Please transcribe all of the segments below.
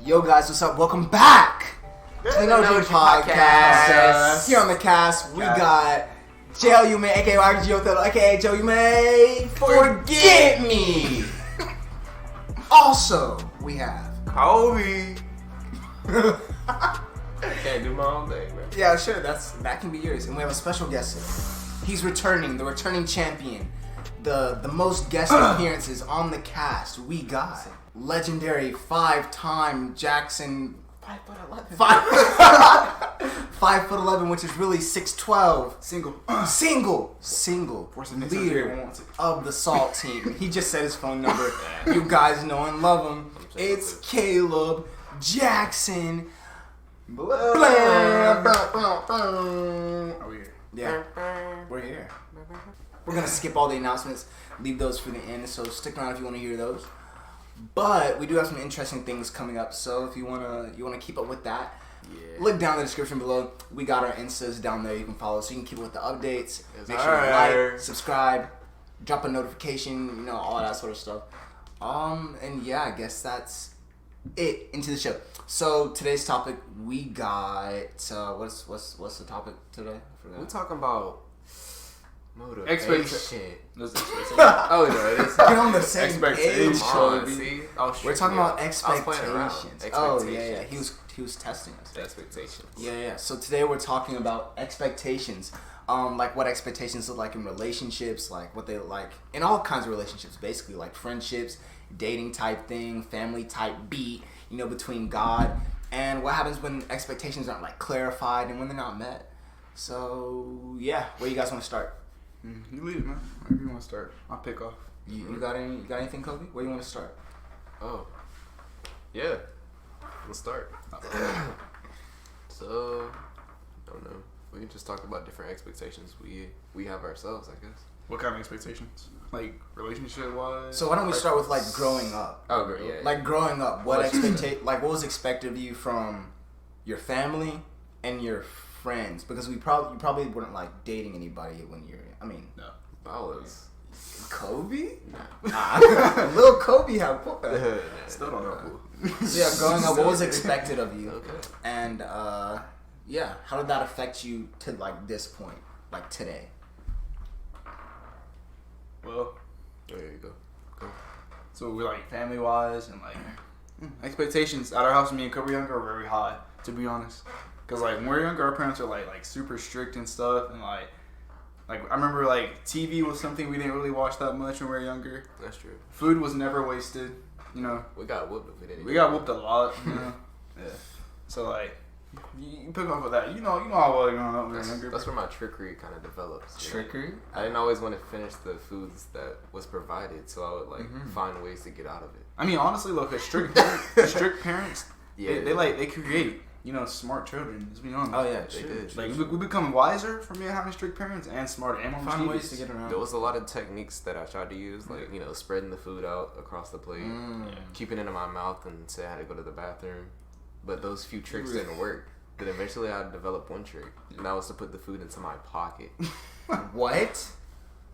Yo guys, what's up? Welcome back to the NoDream podcast. Here on the cast, we got JLU Man, aka RGO Othello, aka Joe You May Forget Me. Also, we have Kobe. Can't do my own thing, man. Yeah, sure, that can be yours. And we have a special guest. He's returning, the returning champion, the most guest appearances on the cast. We got legendary 5-time Jackson 5'11", 5'11", which is really 6'12". Single leader of the Salt team. He just said his phone number. You guys know and love him. It's Kaleb Jackson. Are we here? Yeah, we're here. We're gonna skip all the announcements, leave those for the end, so stick around if you want to hear those. But we do have some interesting things coming up, so if you wanna keep up with that, look down in the description below. We got our INSTAs down there. You can follow, so you can keep up with the updates. Make sure you like, subscribe, drop a notification, all that sort of stuff. And yeah, I guess that's it. Into the show. So today's topic, we got what's the topic today? I forgot. We're talking about expectation. Oh no, it is. You're on the same page. We're talking about expectations. Oh yeah. He was testing us. Expectations. Yeah. So today we're talking about expectations. Like what expectations look like in relationships, like what they look like in all kinds of relationships, basically like friendships, dating type thing, family type beat, between God, and what happens when expectations aren't like clarified and when they're not met. So yeah, where you guys want to start? You lead it, man. Wherever you want to start, I'll pick off. You got anything, Kobe? Where you want to start? Oh, yeah. Let's start. So, I don't know. We can just talk about different expectations we have ourselves, I guess. What kind of expectations? Like relationship wise? So why don't we start with like growing up? Oh, great. Yeah. Like growing up, what what was expected of you from your family and your friends? Because you probably weren't like dating anybody when you're. No. I was. Kobe? Nah. Little Kobe had put that. Still don't know. So yeah, growing up, what was expected of you? Okay. And yeah, how did that affect you to like this point, like today? Well, There you go. so we're like family wise and like expectations at our house. Me and Kobe younger are very high, to be honest. Cause like when we're younger, our parents are like super strict and stuff, and like I remember like TV was something we didn't really watch that much when we were younger. That's true. Food was never wasted. We got whooped if we didn't. We got whooped a lot. Yeah. So like, you pick off of that. You know how well you're when you're younger. That's where my trickery kind of develops. Trickery? I didn't always want to finish the foods that was provided, so I would find ways to get out of it. I mean, honestly, look, strict parents, they create smart children. Let's be honest. Oh yeah, They did. Like we become wiser from having strict parents and smarter and more find ways mischievous. to get around. There was a lot of techniques that I tried to use, like spreading the food out across the plate, keeping it in my mouth, and say I had to go to the bathroom. But those few tricks didn't work. Then eventually I developed one trick, and that was to put the food into my pocket. What?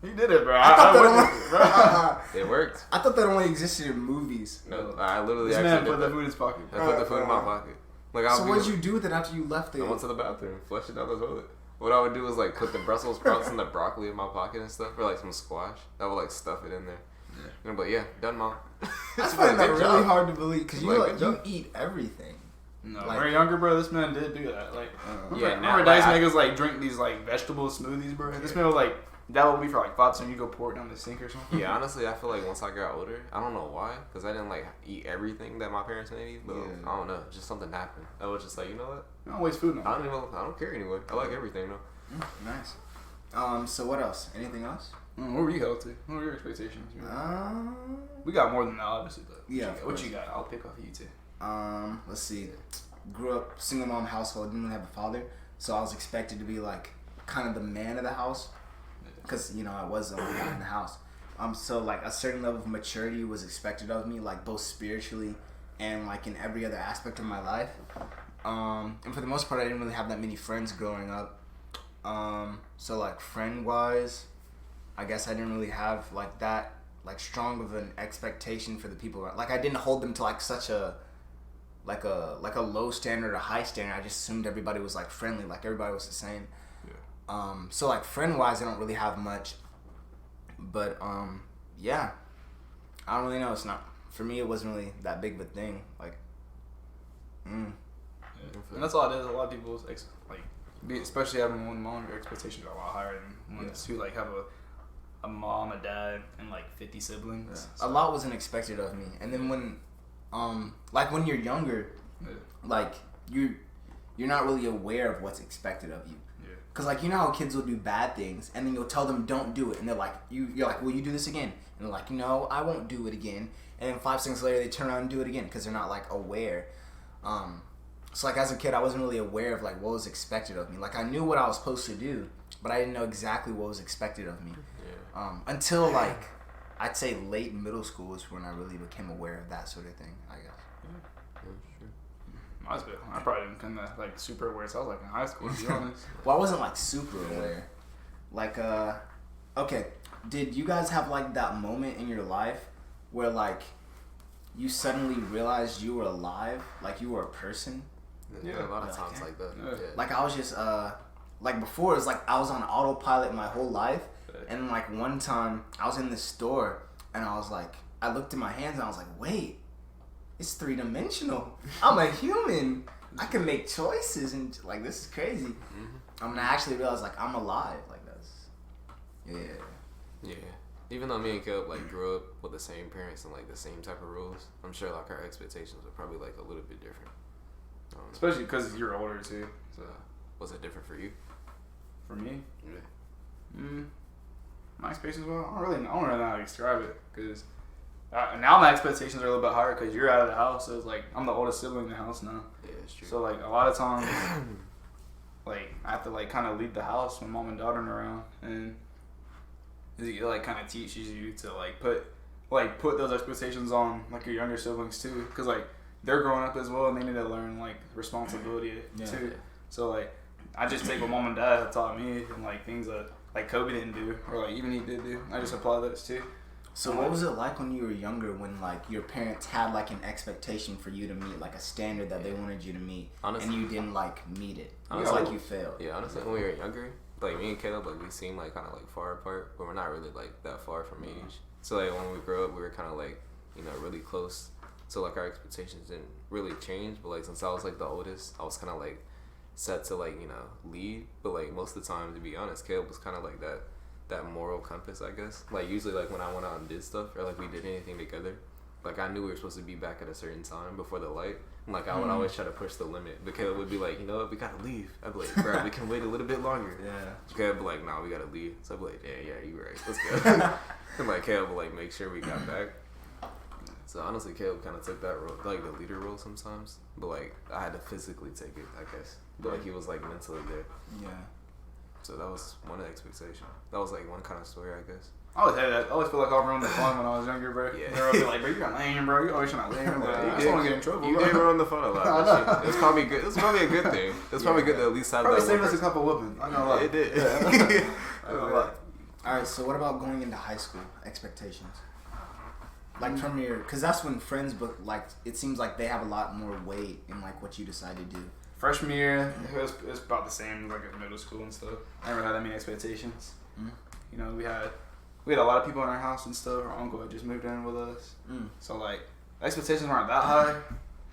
You did it, bro. I thought that It worked. I thought that only existed in movies. No, I literally This actually man did put that. the food in his pocket. I put the food in my pocket. So what did you do with it after you left it? I went to the bathroom, flushed it down the toilet. What I would do is like put the Brussels sprouts and the broccoli in my pocket and stuff, or like some squash. I would like stuff it in there. And I'm like, yeah, done, mom. I find that really hard to believe because Like, you eat everything. No, Like- when we were younger, bro, this man did do that. Like, Yeah, remember Dice make us like drink these like vegetable smoothies, bro. This man would like that would be for like 5 cents. You go pour it down the sink or something. Yeah, honestly, I feel like once I got older, I don't know why, because I didn't like eat everything that my parents made me, but I don't know, just something happened. I was just like, you know what? You don't waste food. I don't care anyway. I like everything though. Nice. So what else? Anything else? What were you held to? What were your expectations? We got more than that, obviously, but Yeah, what you got? I'll pick off you too. Let's see. Grew up single mom household. Didn't really have a father, so I was expected to be like kind of the man of the house, because I was the only guy in the house. So like a certain level of maturity was expected of me, like both spiritually and like in every other aspect of my life. And for the most part, I didn't really have that many friends growing up. So like friend wise, I guess I didn't really have like that like strong of an expectation for the people around. Like I didn't hold them to like such a like a low standard, a high standard. I just assumed everybody was like friendly, like everybody was the same. Yeah. So like friend wise, I don't really have much, but yeah, I don't really know. It's not for me. It wasn't really that big of a thing. Like, yeah. And that's all it is. A lot of people especially having one mom, your expectations are a lot higher than ones who like have a mom, a dad, and like 50 siblings. Yeah. So. A lot wasn't expected of me, and then when like when you're younger, like you're not really aware of what's expected of you. Yeah. Cause like you know how kids will do bad things, and then you'll tell them don't do it, and they're like you're like, will you do this again? And they're like, no, I won't do it again. And then 5 seconds later, they turn around and do it again because they're not like aware. So like as a kid, I wasn't really aware of like what was expected of me. Like I knew what I was supposed to do, but I didn't know exactly what was expected of me. Yeah. Until like I'd say late middle school is when I really became aware of that sort of thing, I guess. Yeah, sure. I probably didn't become that like super aware. So I was like in high school, to be honest. Well, I wasn't like super aware. Like okay, did you guys have like that moment in your life where like you suddenly realized you were alive, like you were a person? Yeah, a lot of times like that. Yeah. Like I was just like before it was like I was on autopilot my whole life, and like one time I was in the store and I was like, I looked at my hands and I was like, wait, it's 3-dimensional. I'm a human. I can make choices and like this is crazy. Mm-hmm. I actually realized like I'm alive. Like that's yeah. Even though me and Kaleb like grew up with the same parents and like the same type of rules, I'm sure like our expectations were probably like a little bit different. Especially because you're older too. So was it different for you? For me? Yeah. My expectations, well, I don't really know how to describe it because now my expectations are a little bit higher because you're out of the house. So it's like I'm the oldest sibling in the house now. Yeah, it's true. So like a lot of times, like I have to like kind of leave the house when mom and dad aren't around, and it like kind of teaches you to like put those expectations on like your younger siblings too, because like they're growing up as well and they need to learn like responsibility too. So like I just take what mom and dad have taught me and like things that like Kobe didn't do or like even he did do. I just apply those too. So what was it like when you were younger when like your parents had like an expectation for you to meet, like a standard that they wanted you to meet, honestly, and you didn't like meet it? It was like you failed. Yeah, honestly, when we were younger, like me and Kaleb, like we seemed like kind of like far apart, but we're not really like that far from age. So like when we grew up, we were kind of like, you know, really close. So like our expectations didn't really change, but like since I was like the oldest, I was kind of like set to like, you know, lead. But like most of the time, to be honest, Kaleb was kind of like that moral compass, I guess. Like usually like when I went out and did stuff or like we did anything together, like I knew we were supposed to be back at a certain time before the light. And like I would always try to push the limit. But Kaleb would be like, you know what, we gotta leave. I'd be like, bro, we can wait a little bit longer. Yeah. Kaleb would be like, nah, we gotta leave. So I'd be like, yeah, you right. Let's go. And like Kaleb would like make sure we got back. So honestly, Kaleb kind of took that role, like the leader role sometimes. But like I had to physically take it, I guess. But like he was like mentally there. Yeah. So that was one of the expectations. That was like one kind of story, I guess. I always had that. I always feel like I ruined the fun when I was younger, bro. Yeah. They'll be like, bro, you got lame, bro. You always trying to lame, bro. I just want to get in trouble, you bro. You did ruin the fun a lot. It was probably good. It was probably a good thing. It was probably good to at least have probably that. Probably saved us a couple whoopings. I know a lot. It did. Yeah. I know a lot. Alright, so what about going into high school expectations? Like from your, because that's when friends book, like it seems like they have a lot more weight in like what you decide to do. Freshman year, it was about the same like in middle school and stuff. I never had that many expectations. You know, we had a lot of people in our house and stuff. Our uncle had just moved in with us, so like expectations weren't that high.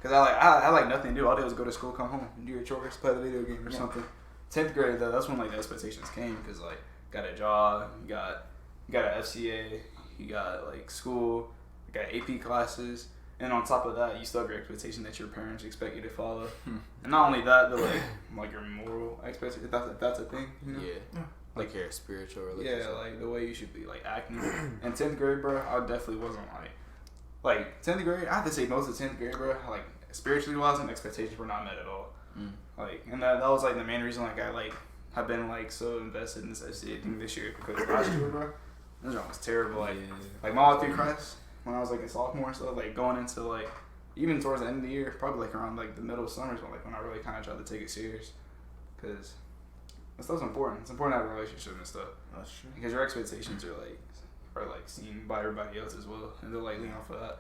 Cause I like nothing to do. All I did was go to school, come home, and do your chores, play the video game or something. 10th grade though, that's when like the expectations came. Cause like got a job, you got an FCA, you got like school, you got AP classes. And on top of that, you still have your expectation that your parents expect you to follow. And not only that, but like your moral expectation, if that's a thing, you know? Yeah. Like your spiritual relationship. Yeah, like the way you should be like acting. In 10th grade, bro, I definitely wasn't like 10th grade, I have to say most of 10th grade, bro, like spiritually wise and expectations were not met at all. Like, and that was like the main reason like I like have been like so invested in this FCA thing this year, because last year, bro, this one was terrible. Like my all through Christ. When I was like a sophomore and stuff, like going into like even towards the end of the year, probably like around like the middle of summers, when I really kind of tried to take it serious, because that stuff's important. It's important to have a relationship and stuff. That's true. Because your expectations are seen by everybody else as well, and they're like lean off of that.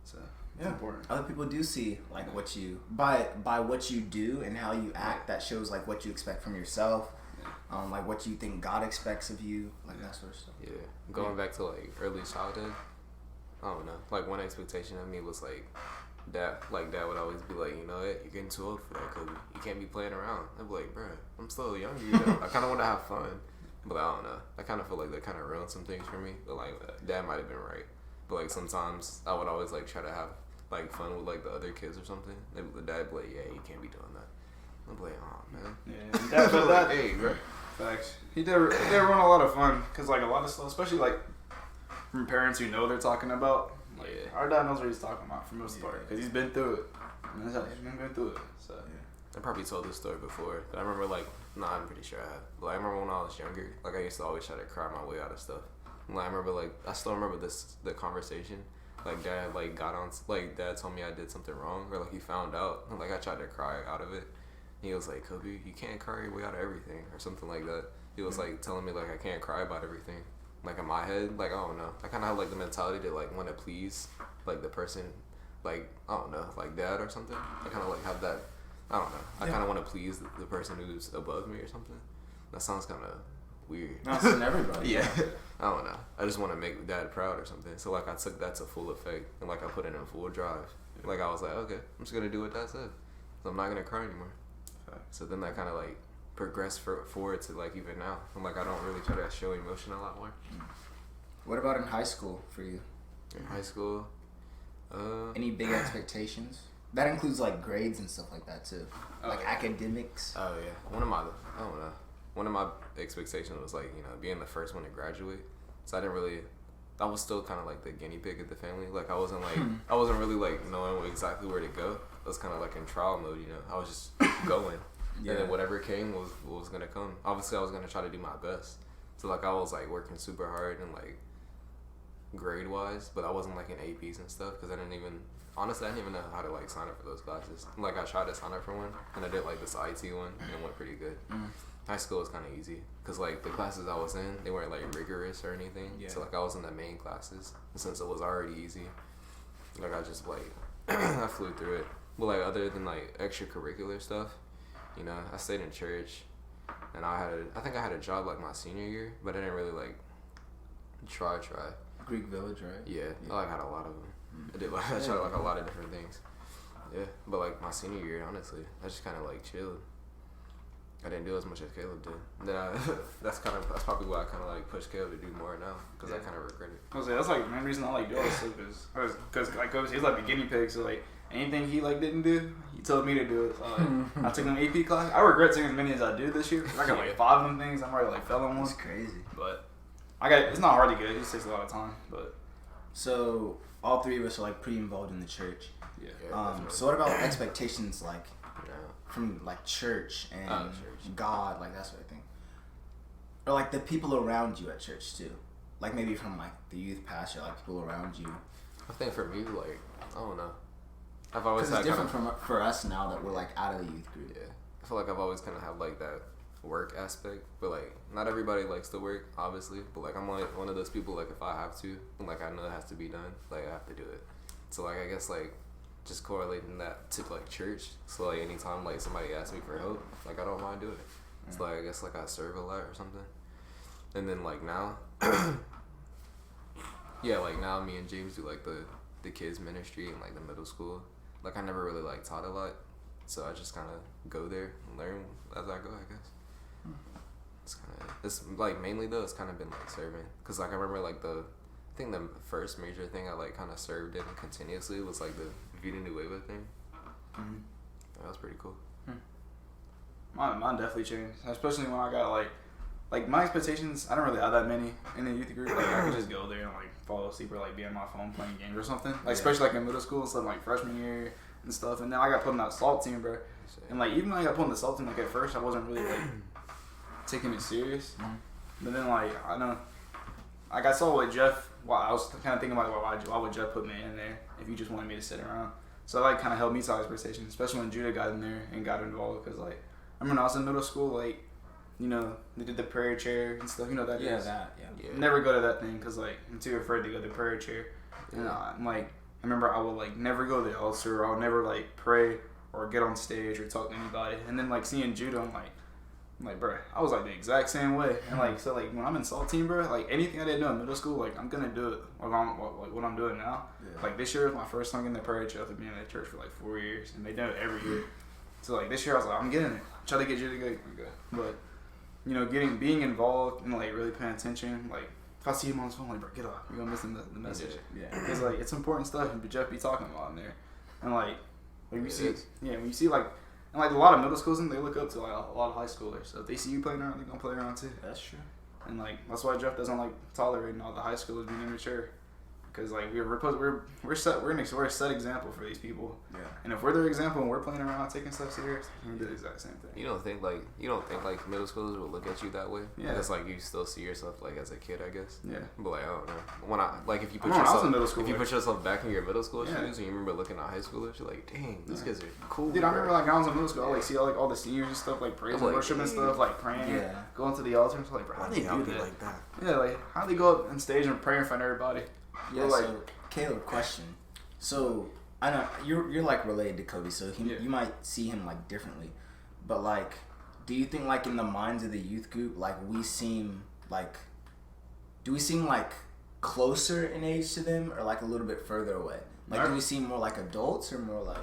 So Yeah, important. Other people do see like what you by what you do and how you act. That shows like what you expect from yourself, like what you think God expects of you, like that sort of stuff. Yeah, going back to like early childhood, I don't know. Like one expectation of me was like dad would always be like, you know what, you're getting too old for that, Kobe. You can't be playing around. I'd be like, bro, I'm still younger. You know? I kind of want to have fun, but I don't know. I kind of feel like that kind of ruined some things for me. But like dad might have been right. But like sometimes I would always like try to have like fun with like the other kids or something. The dad would be like, yeah, you can't be doing that. I'm like, oh man. Yeah, but that, hey, bro. Facts. He did run a lot of fun because like a lot of stuff, especially like from parents who know they're talking about. Like our dad knows what he's talking about for the most part because he's been through it. And that's how he's been through it. So I probably told this story before, but I remember like, I'm pretty sure I have. But I remember when I was younger, like I used to always try to cry my way out of stuff. And, like I remember like I still remember the conversation. Like dad like got on like dad told me I did something wrong or like he found out and like I tried to cry out of it. He was like, Kobe, you can't cry your way out of everything or something like that. He was like telling me like I can't cry about everything. Like in my head, like I don't know. I kind of have like the mentality to like want to please like the person, like I don't know, like dad or something. I kind of like have that. I don't know. I kind of want to please the person who's above me or something. That sounds kind of weird. Not in everybody. Yeah. I don't know. I just want to make dad proud or something. So like I took that to full effect and like I put it in full drive. Like I was like, okay, I'm just gonna do what dad said. So I'm not gonna cry anymore. So then that kind of like progressed forward to like even now. I'm like I don't really try to show emotion a lot more. What about in high school for you? In high school, any big expectations? That includes like grades and stuff like that too, like academics. Oh yeah, one of my expectations was like being the first one to graduate. So I was still kind of like the guinea pig of the family. Like I wasn't really like knowing exactly where to go. I was kind of like in trial mode, I was just going. And then whatever came was gonna come. Obviously I was gonna try to do my best. So like I was like working super hard and like grade wise, but I wasn't like in APs and stuff because I didn't even know how to like sign up for those classes. Like I tried to sign up for one and I did like this IT one and it went pretty good. High school was kind of easy because like the classes I was in, they weren't like rigorous or anything. So like I was in the main classes and since it was already easy, like I just like I flew through it. But like other than like extracurricular stuff, I stayed in church and I think I had a job like my senior year, but I didn't really like try. Greek Village, right? Yeah. I like had a lot of them. I tried like a lot of different things. Yeah, but like my senior year, honestly, I just kind of like chilled. I didn't do as much as Kaleb did. And then that's probably why I kind of like pushed Kaleb to do more now because I kind of regret it. I was like, that's like the main reason I like doing this because like he's like the guinea pig, so like anything he like didn't do, he told me to do it. So like, I took an AP class. I regret taking as many as I did this year. I got like 5 of them things. I'm already like fell on one. That's crazy. But it's not hard to get. It just takes a lot of time. But so all 3 of us are like pretty involved in the church. Yeah. So what about expectations like from like church and God, like that sort of thing, or like the people around you at church too, like maybe from like the youth pastor, like people around you. I think for me, like I don't know. I've always had it's different for us now that we're like out of the youth group. Yeah, I feel like I've always kind of had like that work aspect, but like not everybody likes to work, obviously. But like I'm like one of those people like if I have to, and like I know it has to be done, like I have to do it. So like I guess like just correlating that to like church. So like anytime like somebody asks me for help, like I don't mind doing it. It's like I guess like I serve a lot or something. And then like now, like now me and James do like the kids ministry in like the middle school. Like I never really like taught a lot, so I just kind of go there and learn as I go, I guess. It's like mainly though it's kind of been like serving, cause like I remember like I think the first major thing I like kind of served in continuously was like the Vida Nueva thing. That was pretty cool. Mine definitely changed, especially when I got like my expectations. I don't really have that many in the youth group. Like I could just go there and like fall asleep or like be on my phone playing games or something. Like especially like in middle school, so like freshman year and stuff. And then I got put in that salt team, bro. And like even when I got put in the salt team, like at first I wasn't really like taking it serious. But then like I know, like I saw what Jeff. Well, I was kind of thinking about why would Jeff put me in there if he just wanted me to sit around. So that like kind of helped me to expectations, especially when Judah got in there and got involved. Cause like I remember when I was in middle school, like they did the prayer chair and stuff. You know that is? Yeah. Never go to that thing because like I'm too afraid to go to the prayer chair. And I'm like, remember I would like never go to the altar, or I would never like pray or get on stage or talk to anybody. And then like seeing judo, I'm like, bro, I was like the exact same way. And like, so like when I'm in SALT team, bro, like anything I didn't know in middle school, like I'm gonna do it what I'm doing now. Yeah. Like this year was my first time getting the prayer after being in the church for like 4 years, and they do it every year. So like this year I was like, I'm getting it. Try to get you to go. But you know, being involved and like really paying attention. Like if I see him on his phone, like, bro, get off. You're gonna miss the message. Yeah. Because like it's important stuff, and Jeff be talking about in there. And like when you see, when you see like, and like a lot of middle schools, and they look up to like a lot of high schoolers. So if they see you playing around, they're gonna play around too. That's true. And like that's why Jeff doesn't like tolerating all the high schoolers being immature. Because like we're a set example for these people. Yeah. And if we're their example and we're playing around taking stuff serious, we're gonna do the exact same thing. You don't think like middle schoolers will look at you that way? Yeah. It's like you still see yourself like as a kid, I guess. Yeah. But like I don't know. When I like if you put yourself back in your middle school shoes and you remember looking at high schoolers, you're like, dang, these kids are cool. Dude, I remember like when I was in middle school, I like see all the seniors and stuff like praise and worship and stuff, like praying, going to the altar and stuff like, bro, how do they do that? Like that? Yeah, like how do they go up on stage and pray in front of everybody? Yeah, like, so Kaleb, question. So I know you're like related to Kobe, so you might see him like differently, but like, do you think like in the minds of the youth group, like do we seem like closer in age to them, or like a little bit further away? Like, do we seem more like adults or more like?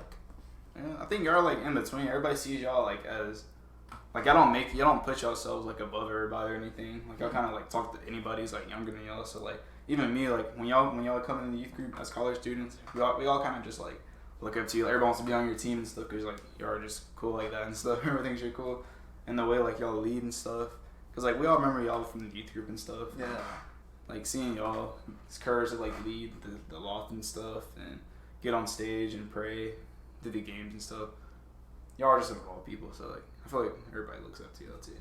Yeah, I think y'all like in between. Everybody sees y'all like as like y'all don't put yourselves like above everybody or anything. Like y'all kind of like talk to anybody who's like younger than y'all. So like. Even me, like when y'all come in the youth group as college students, we all kind of just like look up to you. Like, everyone wants to be on your team and stuff because like y'all are just cool like that and stuff. Everyone thinks you're cool, and the way like y'all lead and stuff. Because like we all remember y'all from the youth group and stuff. Yeah. Like seeing y'all, it's courage to like lead the loft and stuff, and get on stage and pray, do the games and stuff. Y'all are just involved people, so like I feel like everybody looks up to y'all too.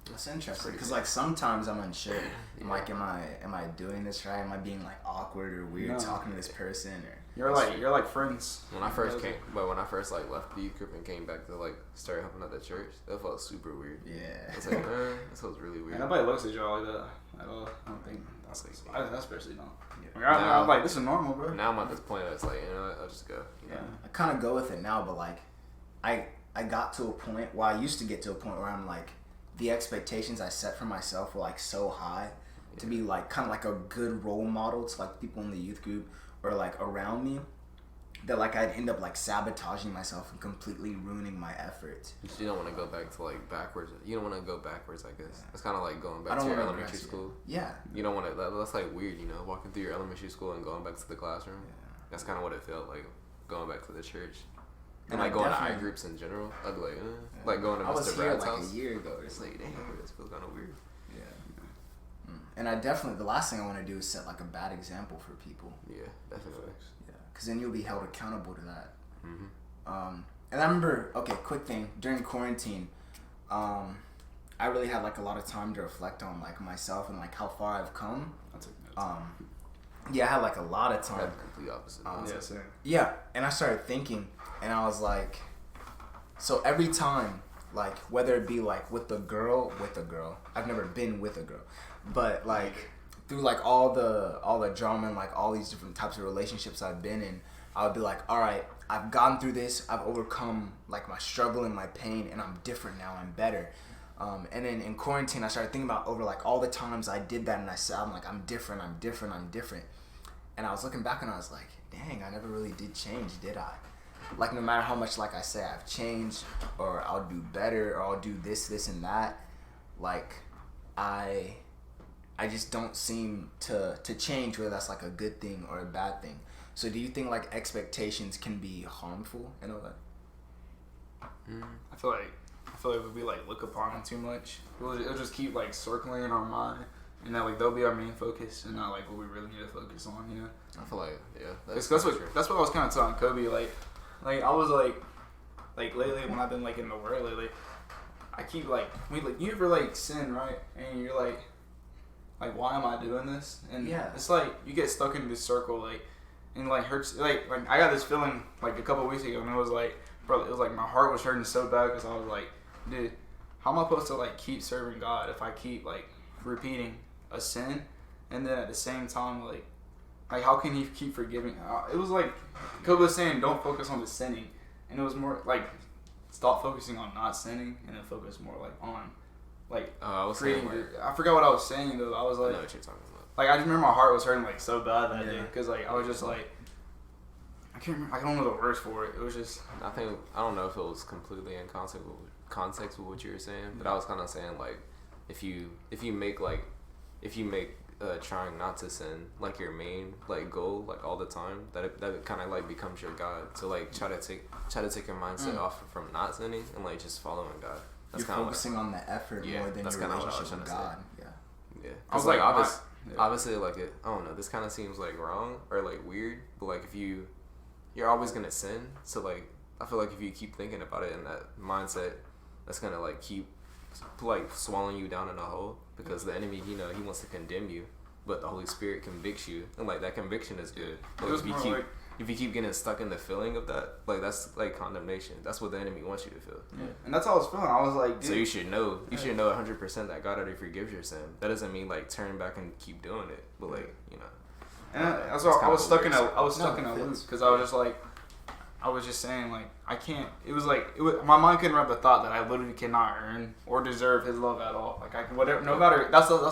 That's interesting because like sometimes I'm unsure. I'm like, am I doing this right? Am I being like awkward or weird talking to this person? Or you're like friends. When I first like left the youth group and came back to like start helping at the church, that felt super weird. Yeah, it's like this was really weird. And nobody looks at y'all like that at all. I don't think. I especially don't. Yeah. I'm like, this is normal, bro. Now I'm at this point that's like, you know what, I'll just go. Yeah, I kind of go with it now, but like, I got to a point. Well, I used to get to a point where I'm like. The expectations I set for myself were like so high to be like kind of like a good role model to like people in the youth group or like around me that like I'd end up like sabotaging myself and completely ruining my efforts. You don't want to go back to like backwards. You don't want to go backwards, I guess. It's kind of like going back to your elementary school. Yeah. You don't want to. That's like weird, you know, walking through your elementary school and going back to the classroom. Yeah. That's kind of what it felt like going back to the church. And like going to I groups in general, I'd be like, like going to Mr. Brad's house. A year ago. It's like, dang, this feels kind of weird. Yeah. And I definitely, the last thing I want to do is set like a bad example for people. Yeah, definitely. Yeah, because then you'll be held accountable to that. Mm-hmm. And I remember, quick thing, during quarantine, I really had like a lot of time to reflect on like myself and like how far I've come. Yeah, I had like a lot of time. That's the complete opposite. Yeah, and I started thinking, and I was like, so every time, like whether it be like with a girl, I've never been with a girl, but like through like all the drama and like all these different types of relationships I've been in, I would be like, all right, I've gone through this, I've overcome like my struggle and my pain, and I'm different now, I'm better. And then in quarantine, I started thinking about over like all the times I did that, and I said, I'm like, I'm different. And I was looking back and I was like, dang, I never really did change, did I? Like no matter how much like I say I've changed, or I'll do better, or I'll do this and that, like I just don't seem to change, whether that's like a good thing or a bad thing. So do you think like expectations can be harmful in a way? I feel like if we like look upon them too much, it'll just keep like circling in our mind, and that like they'll be our main focus and not like what we really need to focus on, you know. I feel like that's what I was kind of telling Kobe, like I was like lately when I've been like in the world lately, I keep like you ever like sin, right? And you're like why am I doing this? And it's like you get stuck in this circle, like, and like hurts, like I got this feeling like a couple of weeks ago, and it was like, bro, it was like my heart was hurting so bad because I was like, dude, how am I supposed to like keep serving God if I keep like repeating a sin, and then at the same time like like how can he keep forgiving? It was like Kaleb was saying, don't focus on the sinning, and it was more like stop focusing on not sinning and then focus more like on like I was creating. saying, like, I forgot what I was saying though. I was like, I know what you're talking about. like I just remember my heart was hurting like so bad that day because like I was just like I can't remember. I don't know the words for it. It was just I don't know if it was completely in context with what you were saying, but I was kind of saying like if you make trying not to sin like your main like goal like all the time, that kind of like becomes your God. So like try to take your mindset off from not sinning and like just following God. That's you're focusing on the effort more than your relationship with God. Yeah. I was like obviously like I don't know. This kind of seems like wrong or like weird, but like if you're always gonna sin. So like I feel like if you keep thinking about it in that mindset, that's gonna like keep like swallowing you down in a hole because the enemy, he wants to condemn you, but the Holy Spirit convicts you, and like that conviction is good. But if you keep getting stuck in the feeling of that, like that's like condemnation. That's what the enemy wants you to feel. Yeah. And that's how I was feeling. I was like, dude. So you should know 100% that God already forgives your sin. That doesn't mean like turn back and keep doing it, but like And that's why I was stuck in a loop because I was just like. I was just saying, like, I can't. My mind couldn't wrap the thought that I literally cannot earn or deserve His love at all. Like, I can, whatever, no matter. That's what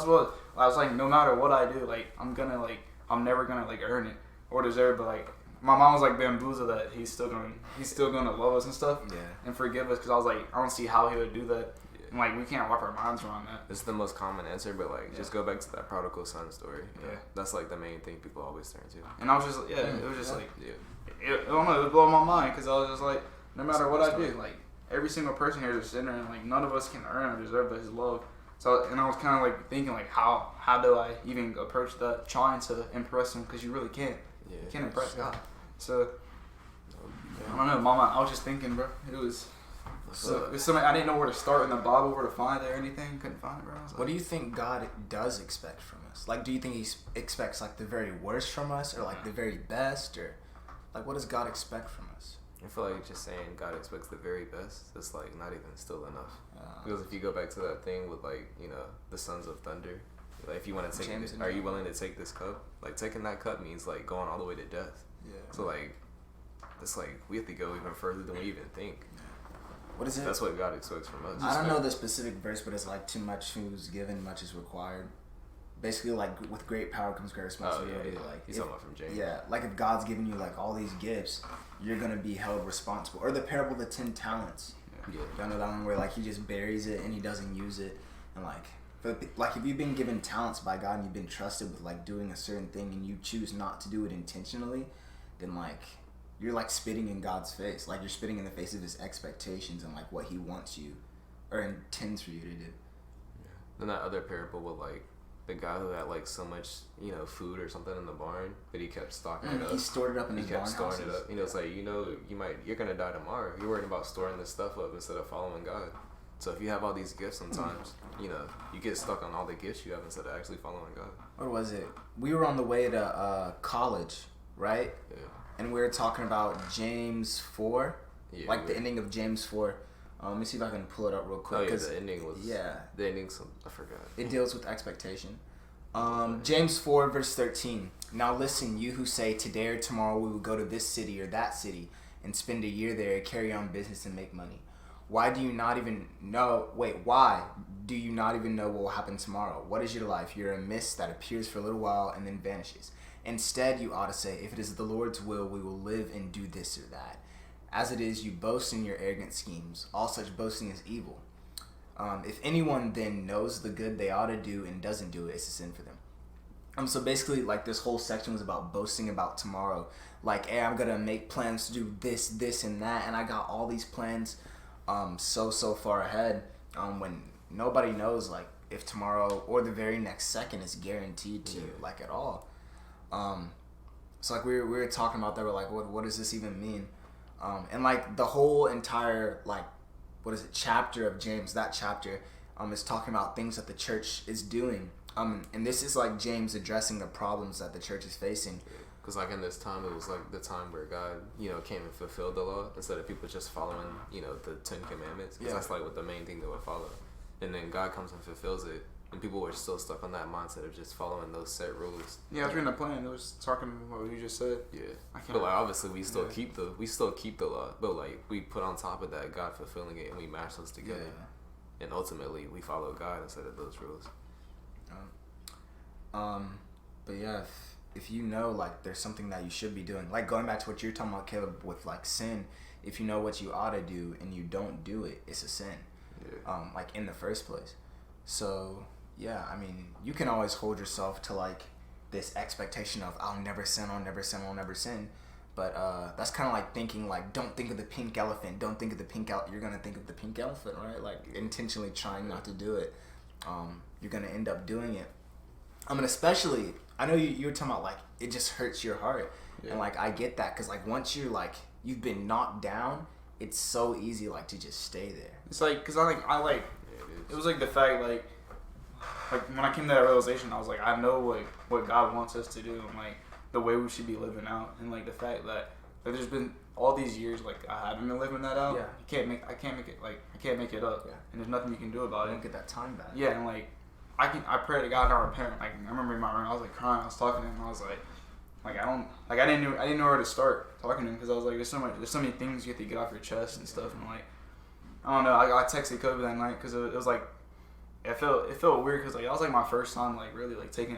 I was like. No matter what I do, like, I'm never gonna like earn it or deserve. But like, my mom was like bamboozled that He's still gonna love us and stuff, and forgive us. Because I was like, I don't see how He would do that. And like, we can't wrap our minds around that. It's the most common answer, but like, just go back to that prodigal son story. Yeah, that's like the main thing people always turn to. And I was just, it was just like. I don't know, it was blowing my mind because I was just like, no matter what I do, like every single person here is a sinner, and like none of us can earn or deserve His love. So, and I was kind of like thinking, like, how do I even approach that, trying to impress Him? Because you really can't. You can't impress God. So, I don't know, Mama. I was just thinking, bro. It was something I didn't know where to start in the Bible, where to find it or anything. Couldn't find it, bro. What do you think God does expect from us? Like, do you think He expects like the very worst from us, or like the very best, or like what does God expect from us? I feel like just saying God expects the very best, it's like not even still enough. Because if you go back to that thing with like, the sons of thunder, like if you want to take it, are you willing to take this cup? Like taking that cup means like going all the way to death. Yeah. So like, it's like we have to go even further than we even think. What is it? That's what God expects from us. I don't know the specific verse, but it's like too much who's given, much is required. Basically, like, with great power comes great responsibility. Oh, yeah. Like, he's talking about from James. Yeah, like if God's giving you like all these gifts, you're gonna be held responsible. Or the parable of the 10 talents. Yeah. Y'all know that one where like He just buries it and He doesn't use it, and like if you've been given talents by God and you've been trusted with like doing a certain thing and you choose not to do it intentionally, then like you're like spitting in God's face. Like you're spitting in the face of His expectations and like what He wants you or intends for you to do. Yeah. Then that other parable with like the guy who had like so much, food or something in the barn, but he kept stocking it up. He stored it up in his barn. He kept storing it up. It's like, you're gonna die tomorrow. You're worried about storing this stuff up instead of following God. So if you have all these gifts, sometimes you get stuck on all the gifts you have instead of actually following God. What was it? We were on the way to college, right? Yeah. And we were talking about James 4, the ending of James 4. Let me see if I can pull it up real quick. Oh, yeah, the ending was... Yeah. The ending, I forgot. It deals with expectation. James 4, verse 13. Now listen, you who say, today or tomorrow we will go to this city or that city and spend a year there, carry on business and make money. Why do you not even know... why do you not even know what will happen tomorrow? What is your life? You're a mist that appears for a little while and then vanishes. Instead, you ought to say, if it is the Lord's will, we will live and do this or that. As it is, you boast in your arrogant schemes. All such boasting is evil. If anyone then knows the good they ought to do and doesn't do it, it's a sin for them. So basically, like, this whole section was about boasting about tomorrow. Like, hey, I'm going to make plans to do this, this, and that. And I got all these plans so far ahead when nobody knows, like, if tomorrow or the very next second is guaranteed to you, like, at all. So, like, we were talking about that. We're like, what does this even mean? And like the whole entire chapter of James, that chapter is talking about things that the church is doing. And this is like James addressing the problems that the church is facing. Because like in this time, it was like the time where God, came and fulfilled the law instead of people just following, the 10 Commandments. Because that's like what the main thing they would follow. And then God comes and fulfills it. And people were still stuck on that mindset of just following those set rules. Yeah, I was reading a plan. It was talking about what you just said. Yeah, but like obviously we still keep the law, but like we put on top of that God fulfilling it, and we mash those together, and ultimately we follow God instead of those rules. But yeah, if you know like there's something that you should be doing, like going back to what you're talking about, Caleb, with like sin, if you know what you ought to do and you don't do it, it's a sin. Yeah. Like in the first place. So yeah, I mean, you can always hold yourself to like this expectation of I'll never sin, I'll never sin, I'll never sin. But that's kind of like thinking like, don't think of the pink elephant, don't think of the pink elephant. You're gonna think of the pink elephant, right? Like intentionally trying not to do it. You're gonna end up doing it. I mean, especially, I know you were talking about like it just hurts your heart, and like I get that because like once you're like you've been knocked down, it's so easy like to just stay there. It's like because it was like the fact like when I came to that realization, I was like, I know like what God wants us to do and like the way we should be living out, and like the fact that there's been all these years like I haven't been living that out. Yeah. I can't make it up. Yeah. And there's nothing you can do about it. You don't get that time back. Yeah, and like I pray to God and I repent. Like I remember in my room, I was like crying. I was talking to him. And I was like I didn't know where to start talking to him because I was like, there's so many things you have to get off your chest and stuff. And like I don't know. I texted Kobe that night because it was like it felt weird because like that was like my first time like really like taking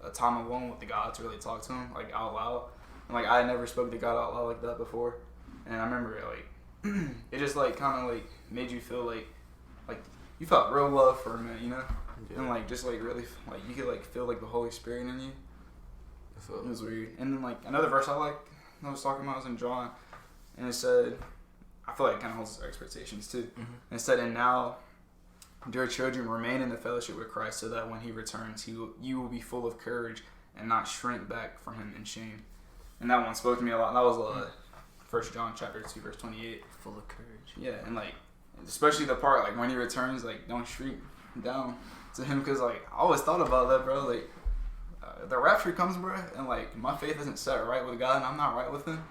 a time alone with the God to really talk to him like out loud. And like I had never spoken to God out loud like that before. And I remember like it just like kind of like made you feel like you felt real love for a minute, you know? Yeah. And like just like really like you could like feel like the Holy Spirit in you. It was weird. And then like another verse I was talking about was in John, and it said, I feel like it kind of holds its expectations too. Mm-hmm. And it said, and now, dear children, remain in the fellowship with Christ, so that when He returns, you will be full of courage and not shrink back from Him in shame. And that one spoke to me a lot. That was 1 John chapter 2 verse 28. Full of courage. Yeah, and like especially the part like when He returns, like don't shrink down to Him, because like I always thought about that, bro. Like the rapture comes, bro, and like my faith isn't set right with God, and I'm not right with Him.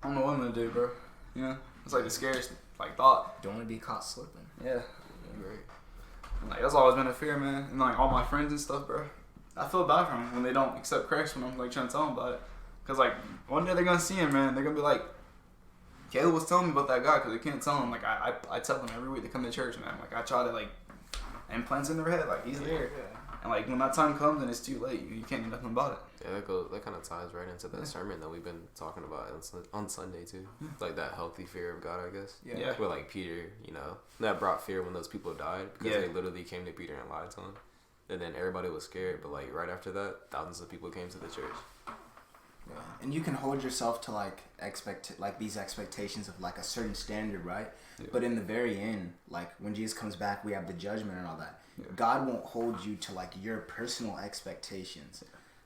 I don't know what I'm gonna do, bro. You know, it's like the scariest like thought. Don't want to be caught slipping. Yeah, right. And, like that's always been a fear, man. And like all my friends and stuff, bro, I feel bad for them when they don't accept Christ when I'm like trying to tell them about it, cause like one day they're gonna see Him, man. They're gonna be like, Caleb was telling me about that God, cause they can't tell Him. Like I tell them every week to come to church, man. Like I try to like implants in their head, like He's there. Yeah. And like when that time comes and it's too late, you can't do nothing about it. Yeah, that kind of ties right into that sermon that we've been talking about on Sunday too. Like that healthy fear of God, I guess. Yeah. Where like Peter, you know, that brought fear when those people died because they literally came to Peter and lied to him, and then everybody was scared. But like right after that, thousands of people came to the church. Yeah. And you can hold yourself to like these expectations of like a certain standard, right? Yeah. But in the very end, like when Jesus comes back, we have the judgment and all that. Yeah. God won't hold you to like your personal expectations.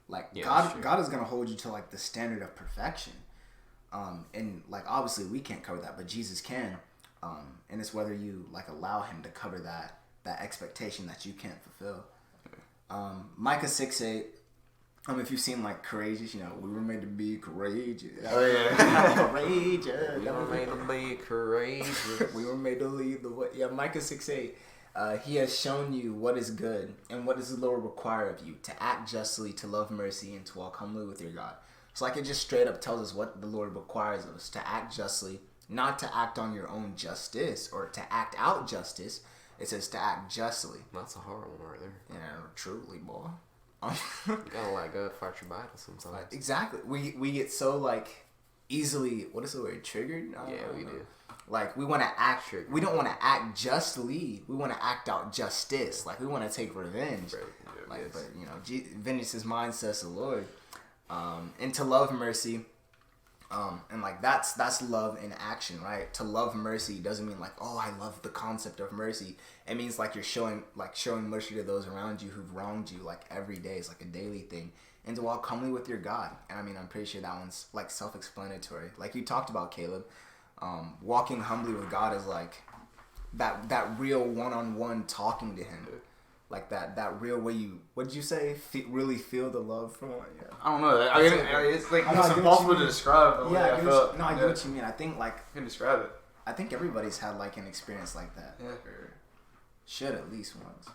Like God is gonna hold you to like the standard of perfection. And like obviously we can't cover that, but Jesus can. And it's whether you like allow Him to cover that expectation that you can't fulfill. Micah 6:8. If you've seen like Courageous, you know, we were made to be courageous. Oh yeah, courageous. We were made to be courageous. We were made to lead the way. Yeah, Micah 6:8. He has shown you what is good, and what does the Lord require of you? To act justly, to love mercy, and to walk humbly with your God. So like it just straight up tells us what the Lord requires of us. To act justly, not to act on your own justice, or to act out justice. It says to act justly. That's a hard one right there. Yeah, truly, boy. You gotta let God fight your battle sometimes. Exactly. We get so like easily, what is the word, triggered? Yeah, we do. Like we want to act. We don't want to act justly. We want to act out justice. Like we want to take revenge. Right. Yeah, like, yes. But you know, vengeance is mine, says the Lord. And to love mercy. And like that's love in action, right? To love mercy doesn't mean like, oh, I love the concept of mercy. It means like you're showing mercy to those around you who've wronged you like every day. It's like a daily thing. And to walk humbly with your God. And I mean, I'm pretty sure that one's like self-explanatory. Like you talked about, Caleb. Walking humbly with God is like that real one-on-one talking to Him. Like that real way you, what did you say? Really feel the love from it? Yeah. I don't know. It's like almost impossible to describe the way I felt. I get what you mean. I think like you can describe it. I think everybody's had like an experience like that. Yeah. Should at least once.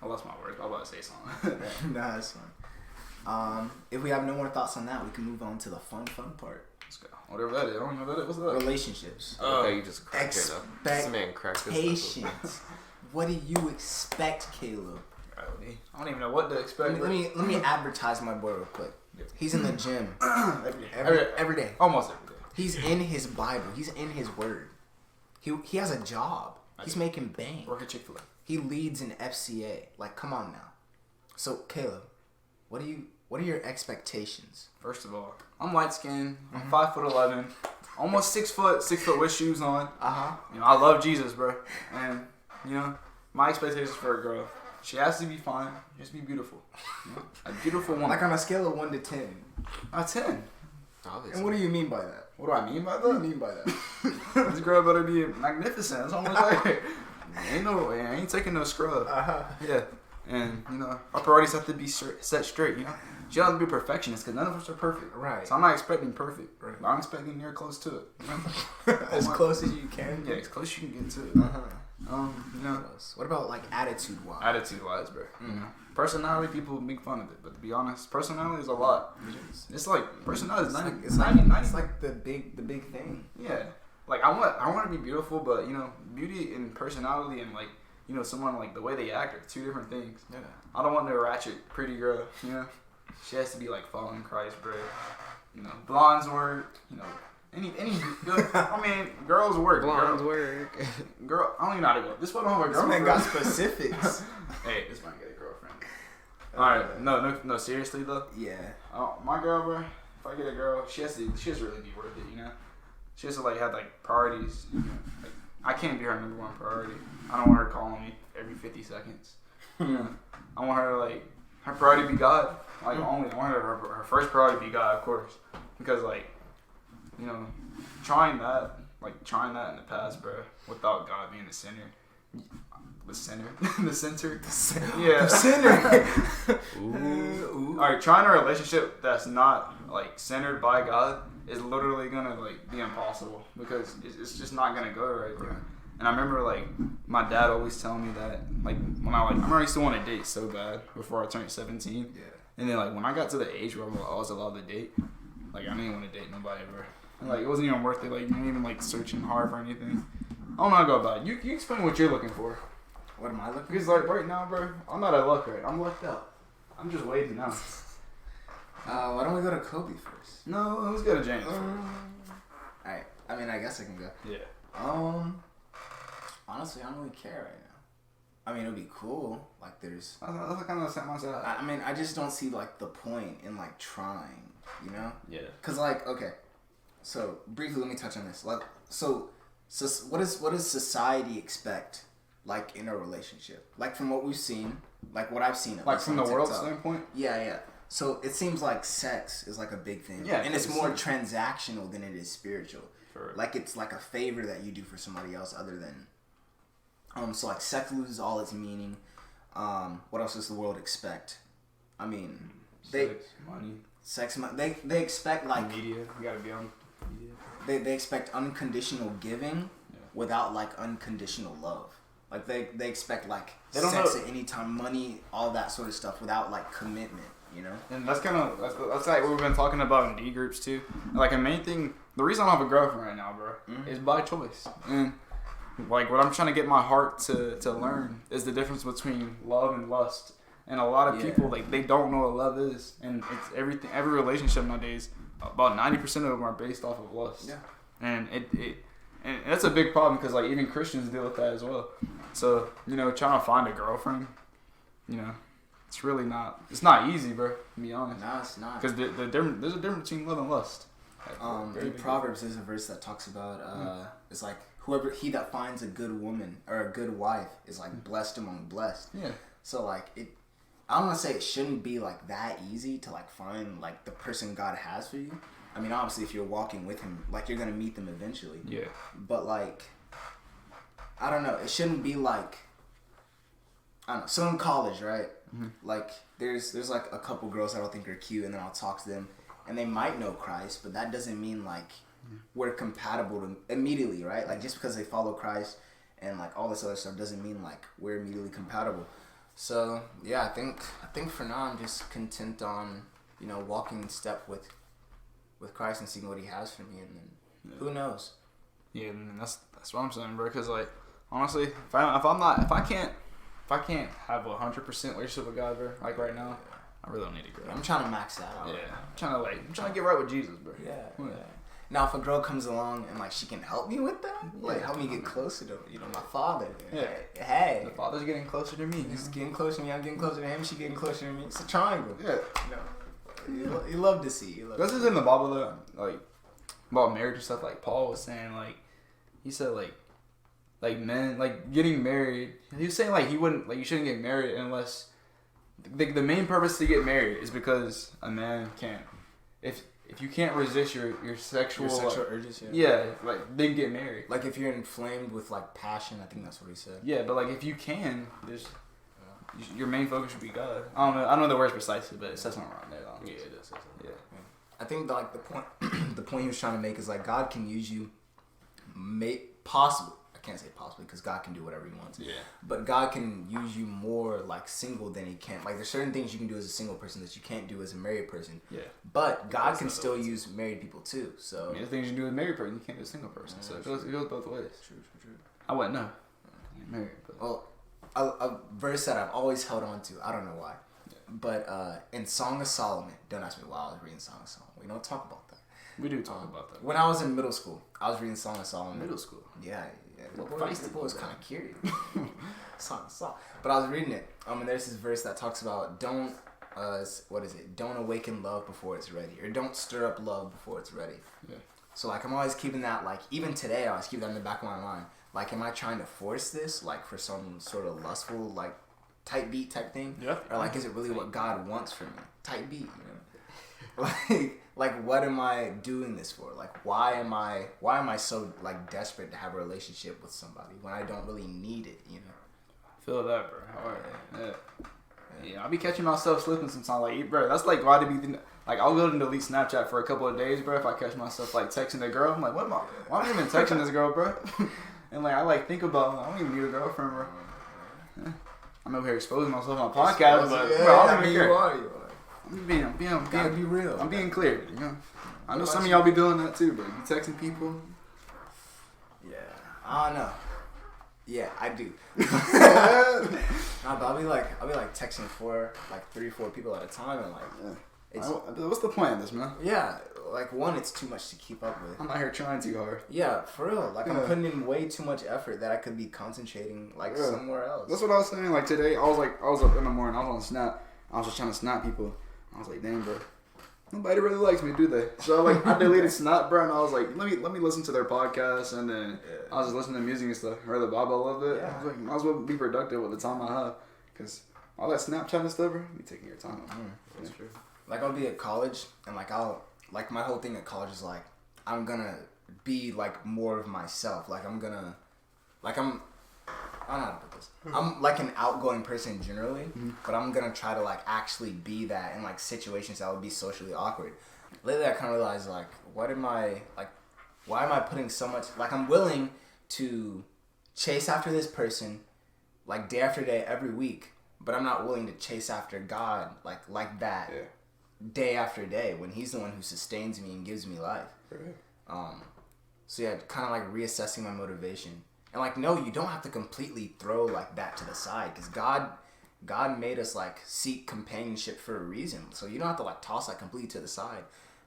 I lost my words. I was about to say something. Nah, that's fine. If we have no more thoughts on that, we can move on to the fun part. Let's go. Whatever that is. I don't know what that is. What's that? Relationships. Okay, you just cracked it up. This man cracked this Expectations. What do you expect, Caleb? I don't even know what to expect. Let me advertise my boy real quick. He's in the gym every day. Almost every day. He's in his Bible. He's in his word. He has a job. He's making bank. Work at Chick-fil-A. He leads in FCA. Like, come on now. So, Caleb, what are your expectations? First of all, I'm light skinned. I'm 5'11", almost 6 foot. 6 foot with shoes on. You know, I love Jesus, bro. And you know, my expectations for a girl, she has to be fine. Just be beautiful. You know, a beautiful woman. Like on a scale of 1 to 10. A 10. And what do you mean by that? What do I mean by that? What do you mean by that? This girl better be magnificent. That's all I'm saying. Ain't taking no scrub. Yeah. And, you know, our priorities have to be set straight, you know. She doesn't have to be a perfectionist because none of us are perfect. Right. So I'm not expecting perfect. Right. But I'm expecting you're close to it. You know? As close as you can. Yeah, as close as you can get to it. You know. What about, like, attitude-wise? Attitude-wise, bro. You know. Personality, people make fun of it. But to be honest, personality is a lot. It's like, personality is it's like the big thing. Yeah. Like, I want to be beautiful, but, you know, beauty and personality and, like, you know, someone, like, the way they act are two different things. Yeah. I don't want no ratchet, pretty girl, you know? She has to be, like, following Christ, bro. You know, blondes work, you know, any good, I mean, girls work. Blondes work. Girl, I don't even know how to go. This one don't have a girlfriend. This man got specifics. Hey, this man get a girlfriend. Alright, no, seriously, though? Yeah. My girl, bro, if I get a girl, she has to really be worth it, you know? She has to, like, have, like, priorities, you know? Like, I can't be her number one priority. I don't want her calling me every 50 seconds. You know? I want her, like, her priority be God. Like, I want her first priority be God, of course. Because, like, you know, trying that in the past, bro, without God being the center. The center? Yeah. The center. Ooh. Alright, trying a relationship that's not, like, centered by God is literally gonna, like, be impossible. Because it's just not gonna go right, bro. And I remember, like, my dad always telling me that, like, when I remember I used to want to date so bad before I turned 17. Yeah. And then, like, when I got to the age where I was allowed to date, like, I didn't want to date nobody ever. And, like, it wasn't even worth it. Like, you weren't even, like, searching hard for anything. I don't know how to go about it. You explain what you're looking for. What am I looking for? Because, like, right now, bro, I'm not at luck right. I'm lucked out. I'm just waiting now. Why don't we go to Kobe first? No, let's go to James. Alright. I mean, I guess I can go. Yeah. Honestly, I don't really care right now. I mean, it would be cool. Like, there's... That's kind of set myself. I mean, I just don't see, like, the point in, like, trying, you know? Yeah. Because, like, okay. So, briefly, let me touch on this. Like, so what does society expect, like, in a relationship? Like, from what we've seen, like, what I've seen. Like, from the world standpoint? Yeah. So, it seems like sex is, like, a big thing. Yeah. And it's more transactional than it is spiritual. Sure. Like, it's like a favor that you do for somebody else other than... So, like, sex loses all its meaning. What else does the world expect? I mean, money. They expect, like... Media. You gotta be on media. They expect unconditional giving without, like, unconditional love. Like, they expect, like, sex at any time, money, all that sort of stuff without, like, commitment, you know? And that's kind of... That's like what we've been talking about in D groups, too. Like, a main thing... The reason I don't have a girlfriend right now, bro, is by choice. And... Like, what I'm trying to get my heart to learn is the difference between love and lust. And a lot of people, like, they don't know what love is. And it's everything. Every relationship nowadays, about 90% of them are based off of lust. Yeah. And and that's a big problem because, like, even Christians deal with that as well. So, you know, trying to find a girlfriend, you know, it's really not... It's not easy, bro, to be honest. No, it's not. Because there's a difference between love and lust. In Proverbs, there's a verse that talks about, it's like, he that finds a good woman or a good wife is like blessed among blessed. Yeah. So like I don't want to say it shouldn't be like that easy to like find like the person God has for you. I mean, obviously if you're walking with him, like you're gonna meet them eventually. Yeah. But like, I don't know. It shouldn't be like, I don't know. So in college, right? Mm-hmm. Like there's like a couple girls that I think are cute, and then I'll talk to them, and they might know Christ, but that doesn't mean like we're compatible immediately, right? Like just because they follow Christ and like all this other stuff doesn't mean like we're immediately compatible. So yeah, I think for now I'm just content on, you know, walking in step with Christ and seeing what He has for me, and then who knows? Yeah, and that's what I'm saying, bro. Because like honestly, if I can't have a 100% relationship with God, bro, like right now, I really don't need to grow. I'm trying to max that out. Yeah, I'm trying to get right with Jesus, bro. Yeah. Now, if a girl comes along and like she can help me with that, like help me get closer to, you know, my father. Yeah. Hey. The father's getting closer to me. He's getting closer to me. I'm getting closer to him. She getting closer to me. It's a triangle. Yeah. You know, you love to see. This is in the Bible though, like about marriage and stuff. Like Paul was saying, like he said, like men, like getting married. He was saying like he wouldn't, like you shouldn't get married unless the main purpose to get married is because a man can't. If you can't resist your sexual urges, like then get married. Like if you're inflamed with like passion, I think that's what he said. Yeah, but like if you can, your main focus should be God. I don't know the words precisely, but it says something around there. Yeah, it does. Yeah. I think like the point he was trying to make is like God can use you, possibly. I can't say possibly because God can do whatever He wants. Yeah. But God can use you more like single than He can. Like there's certain things you can do as a single person that you can't do as a married person. Yeah. But God can still use married people too. So the things you do as a married person, you can't do as a single person. So it goes both ways. True. I wouldn't know. Married. But. Well, a verse that I've always held on to. I don't know why. Yeah. But in Song of Solomon, don't ask me why I was reading Song of Solomon. We don't talk about that. We do talk about that. When I was in middle school, I was reading Song of Solomon. Middle school? Yeah. The boy was kind of curious. Song of Solomon. But I was reading it. And there's this verse that talks about don't awaken love before it's ready, or don't stir up love before it's ready. Yeah. So like I'm always keeping that, like even today I always keep that in the back of my mind. Like, am I trying to force this like for some sort of lustful like tight beat type thing? Yeah. Or like is it really what God wants from me? Tight beat, you know? Like what am I doing this for? Like why am I so like desperate to have a relationship with somebody when I don't really need it, you know? Feel that, bro. Hard. Yeah, I'll be catching myself slipping sometimes. Like, bro, that's like why to be like I'll go and delete Snapchat for a couple of days, bro. If I catch myself like texting a girl, I'm like, why am I even texting this girl, bro? And like I like think about, I don't even need a girlfriend, bro. Yeah. I'm over here exposing myself on my podcast, but bro, I don't even care. You are. I'm being be real. I'm being clear, you know. I know some of y'all be doing that too, bro. You texting people. Yeah, I don't know. Yeah, I do. Nah, but I'll be like texting three, 4 people at a time, and like, what's the point of this, man? Yeah, like one, it's too much to keep up with. I'm out here trying too hard. Yeah, for real. Like I'm putting in way too much effort that I could be concentrating somewhere else. That's what I was saying. Like today, I was up in the morning. I was on Snap. I was just trying to snap people. I was like, damn, bro. Nobody really likes me, do they? So like, I deleted Snap, bro, and I was like, let me listen to their podcast, and then I was just listening to music and stuff. I read the Bible a little bit. Yeah. I was like, might as well be productive with the time I have, cause all that Snapchat and stuff, bro, be taking your time. That's true. Like I'll be at college, and like my whole thing at college is like I'm gonna be like more of myself. Like I don't know how to put this. I'm like an outgoing person generally, but I'm gonna try to like actually be that in like situations that would be socially awkward. Lately, I kind of realized like, why am I putting so much? Like I'm willing to chase after this person, like day after day, every week, but I'm not willing to chase after God like that day after day when He's the one who sustains me and gives me life. So yeah, kind of like reassessing my motivation. And like, no, you don't have to completely throw like that to the side, because God made us like seek companionship for a reason. So you don't have to like toss that completely to the side,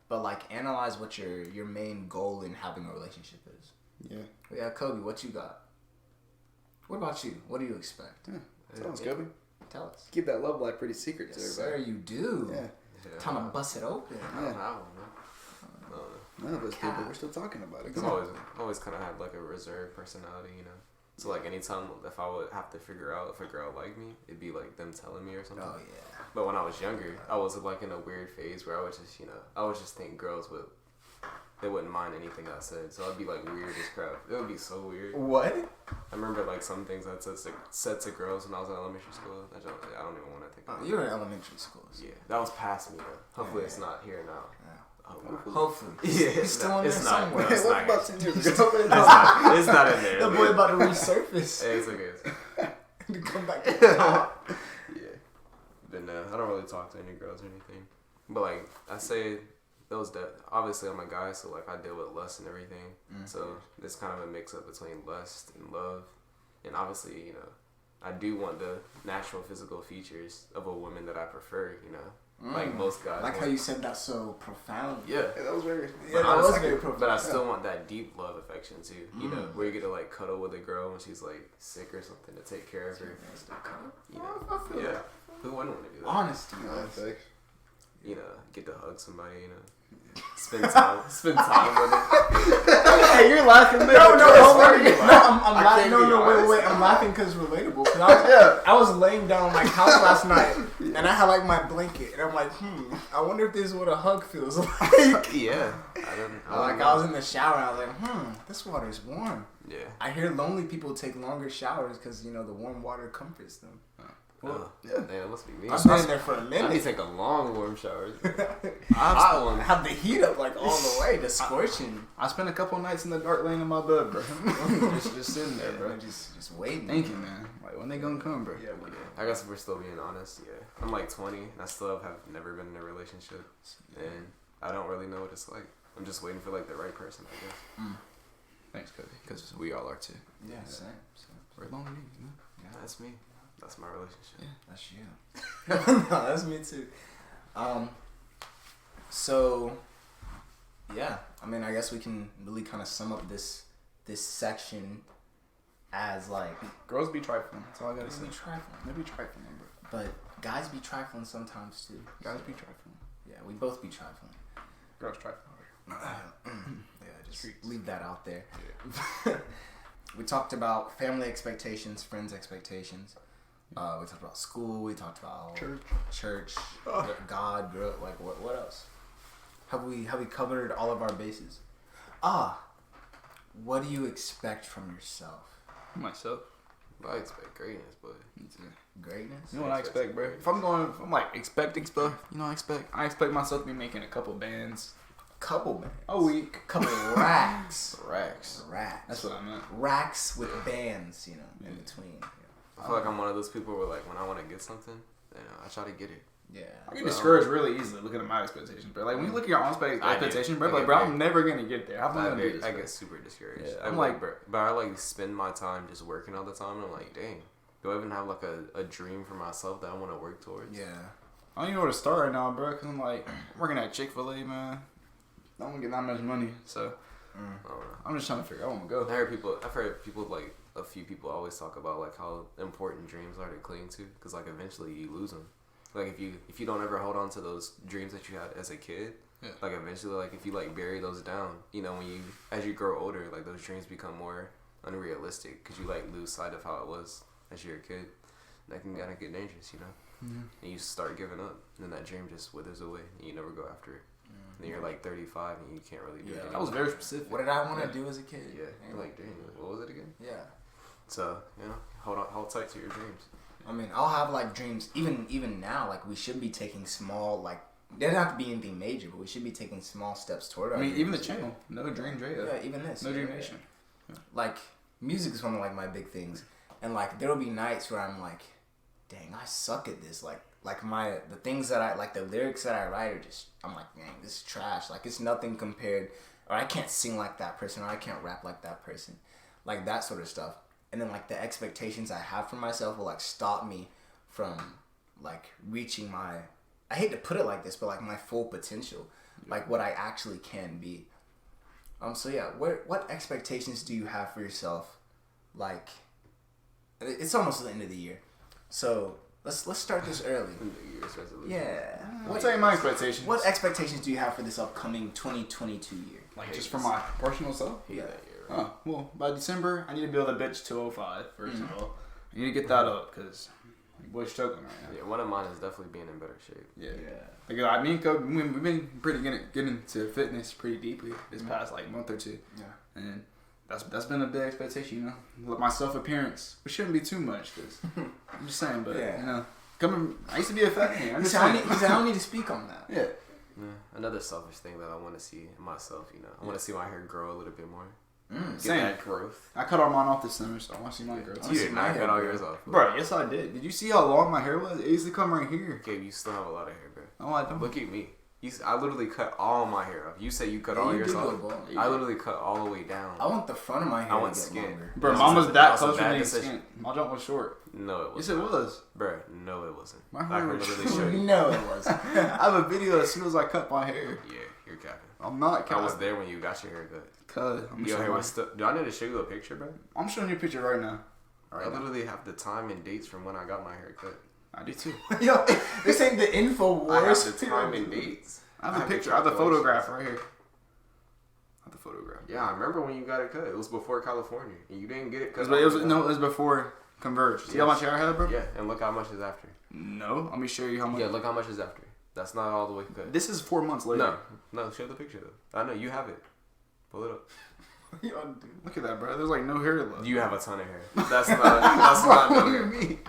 but like analyze what your main goal in having a relationship is. Yeah, Kobe, what you got? What about you? What do you expect? Sounds good. Tell us. Keep that love life pretty secret to everybody. Sir, you do. Yeah. Time to bust it open. I don't have one, None of us do, but we're still talking about it. Because I always kind of had like a reserved personality, you know. So like anytime if I would have to figure out if a girl liked me, it'd be like them telling me or something. Oh yeah. But when I was younger, I was like in a weird phase where I would just think girls they wouldn't mind anything I said. So I'd be like weird as crap. It would be so weird. What? I remember like some things I said to girls when I was in elementary school. I don't even want to think about it. You were in elementary school. Yeah, that was past me though. Hopefully it's not here now. Yeah. Oh, Hopefully. Yeah, He's still in there somewhere. No, it's What not about good. 10 years ago? It's not in there. The boy about to resurface. Hey, it's okay. To come back to the top. Yeah. But no, I don't really talk to any girls or anything. But like, I say those that obviously I'm a guy, so like I deal with lust and everything. So it's kind of a mix up between lust and love. And obviously, you know, I do want the natural physical features of a woman that I prefer, you know. Like most guys. Like how you said that so profound. Yeah. That was very. Yeah, that was very profound. But I still want that deep love affection too. You know, where you get to like cuddle with a girl when she's like sick or something to take care of her. You know, yeah. Who wouldn't want to do that? Honesty. You know, get to hug somebody. You know, spend time with it. Hey, you're laughing. No, don't worry. No, I'm laughing. No, wait. I'm laughing because it's relatable. Cause I was laying down on my couch last night, and I had like my blanket, and I'm like, I wonder if this is what a hug feels like. Yeah. I was in the shower, and I was like, this water is warm. Yeah. I hear lonely people take longer showers because, you know, the warm water comforts them. Well, yeah, that must be me. I've been in there for a I need minute. to take a long warm shower. I have the heat up like all the way, the scorching. I spent a couple nights in the dark laying in my bed, bro. just sitting there, bro. Just waiting. Thinking, man. Like, when they gonna come, bro? Yeah. I guess if we're still being honest, yeah. I'm like 20, and I still have never been in a relationship, and I don't really know what it's like. I'm just waiting for like the right person, I guess. Thanks, Cody. Because we all are too. Yeah, same. We're lonely, you know? Yeah, that's me. That's my relationship. Yeah. That's you. No, that's me too. So, yeah. I mean, I guess we can really kind of sum up this section as like Girls be trifling. That's all I gotta say. they be trifling. They be trifling, bro. But guys be trifling sometimes too. Guys be trifling. Yeah, we both be trifling. Girls trifling. Yeah, just leave that out there. Yeah. We talked about family expectations, friends' expectations. We talked about school. We talked about church, God, like what else? Have we covered all of our bases? What do you expect from yourself? Myself. I expect greatness, but Greatness? You know what I expect, bro? If I'm like expecting stuff, you know what I expect myself to be making a couple bands. Couple bands. A week. Couple racks. Racks. That's what I meant. Racks with bands, you know, in between. I feel like I'm one of those people where like when I want to get something, then I try to get it. Yeah. I get discouraged really easily looking at my expectations, bro. Like when you look at your own expectations, bro, like, bro, I'm never gonna get there. How am I gonna do this? I get super discouraged. Yeah, I'm like, bro, but I like spend my time just working all the time, and I'm like, dang, do I even have like a dream for myself that I want to work towards? Yeah. I don't even know where to start right now, bro. Cause I'm like working at Chick-fil-A, man. I don't get that much money, so I'm just trying to figure out where I'm gonna go. I've heard people like a few people always talk about like how important dreams are to cling to, because like eventually you lose them. Like if you don't ever hold on to those dreams that you had as a kid, like eventually like if you like bury those down, you know, as you grow older, like those dreams become more unrealistic because you like lose sight of how it was as you're a kid. That can kind of get dangerous, you know. And you start giving up, and then that dream just withers away, and you never go after it. And then you're like 35, and you can't really do it anymore. That was very specific. What did I want to do as a kid? Yeah, you're like, dang, what was it again? Yeah. So, you know, hold tight to your dreams. I mean, I'll have like dreams even now. Like we should be taking small, like they don't have to be anything major, but we should be taking small steps toward. I mean, dreams. even the channel, NoDream, yeah, even this, NoDream Nation. Yeah. Like music is one of like my big things, and like there will be nights where I'm like, dang, I suck at this. Like the things that I like, the lyrics that I write are just, I'm like, dang, this is trash. Like it's nothing compared, or I can't sing like that person, or I can't rap like that person, like that sort of stuff. And then like the expectations I have for myself will like stop me from like reaching my, I hate to put it like this, but like my full potential, like what I actually can be. So yeah, what expectations do you have for yourself? Like, it's almost the end of the year, so let's start this early. New Year's resolution. Yeah. I'll tell you my expectations. What expectations do you have for this upcoming 2022 year? Like just for my personal self? Yeah. Well, by December, I need to build a bitch 205, first of all. I need to get that up, because boy's struggling right now. Yeah, one of mine is definitely being in better shape. Yeah. Like, I mean, Kobe, we've been pretty getting into fitness pretty deeply this past, like, month or two. Yeah. And that's been a big expectation, you know. My self-appearance, it shouldn't be too much, because I'm just saying, but, you know, I used to be a fat man. I don't need to speak on that. Yeah. Another selfish thing that I want to see in myself, you know. I want to see my hair grow a little bit more. Get Same. that growth. I cut all mine off this summer, so I want to see mine grow. You did not cut all yours off. Bro, yes I did. Did you see how long my hair was? It used to come right here. Gabe, you still have a lot of hair, bro. No, I don't. Look at me. I literally cut all my hair off. You say you cut all yours off. I literally cut all the way down. I want the front of my hair. I want skin. Longer. Bro, mine was that close to being skin. My jump was short. No, it wasn't. Yes, it was. Bro, no, it wasn't. My hair I can literally show you. No, it wasn't. I have a video as soon as I cut my hair. Yeah, you're capping. I'm not capping. I was there when you got your haircut. Your hair was still. Do I need to show you a picture, bro? I'm showing you a picture right now. I literally have the time and dates from when I got my haircut. I do too. Yo, this ain't the InfoWars. I have the time and dates. I have a picture. I have the photograph right here. I have the photograph. Yeah, I remember when you got it cut. It was before California, and you didn't get it cut. It was before Converge. See how much hair I had, bro? Yeah, and look how much is after. No, let me show you how much. Yeah, look how much is after. That's not all the way cut. This is 4 months later. No, show the picture though. I know you have it. Pull it up. Look at that, bro. There's like no hair left. You have a ton of hair. That's not no hair. What do you mean?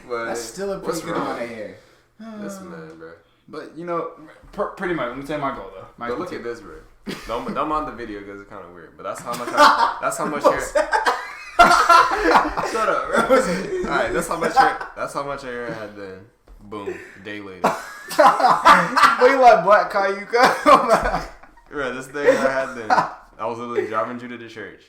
But that's still a pretty good amount of hair. This man, bro. But you know, pretty much. Let me tell you my goal though. But look at this, bro. Don't mind the video because it's kind of weird. But that's how much. That's how much hair. Shut up, bro. All right, that's how much hair. That's how much hair I had then. Boom. Day later. What you like, Black Caillou? Bro, this day I had then. I was literally driving you to the church.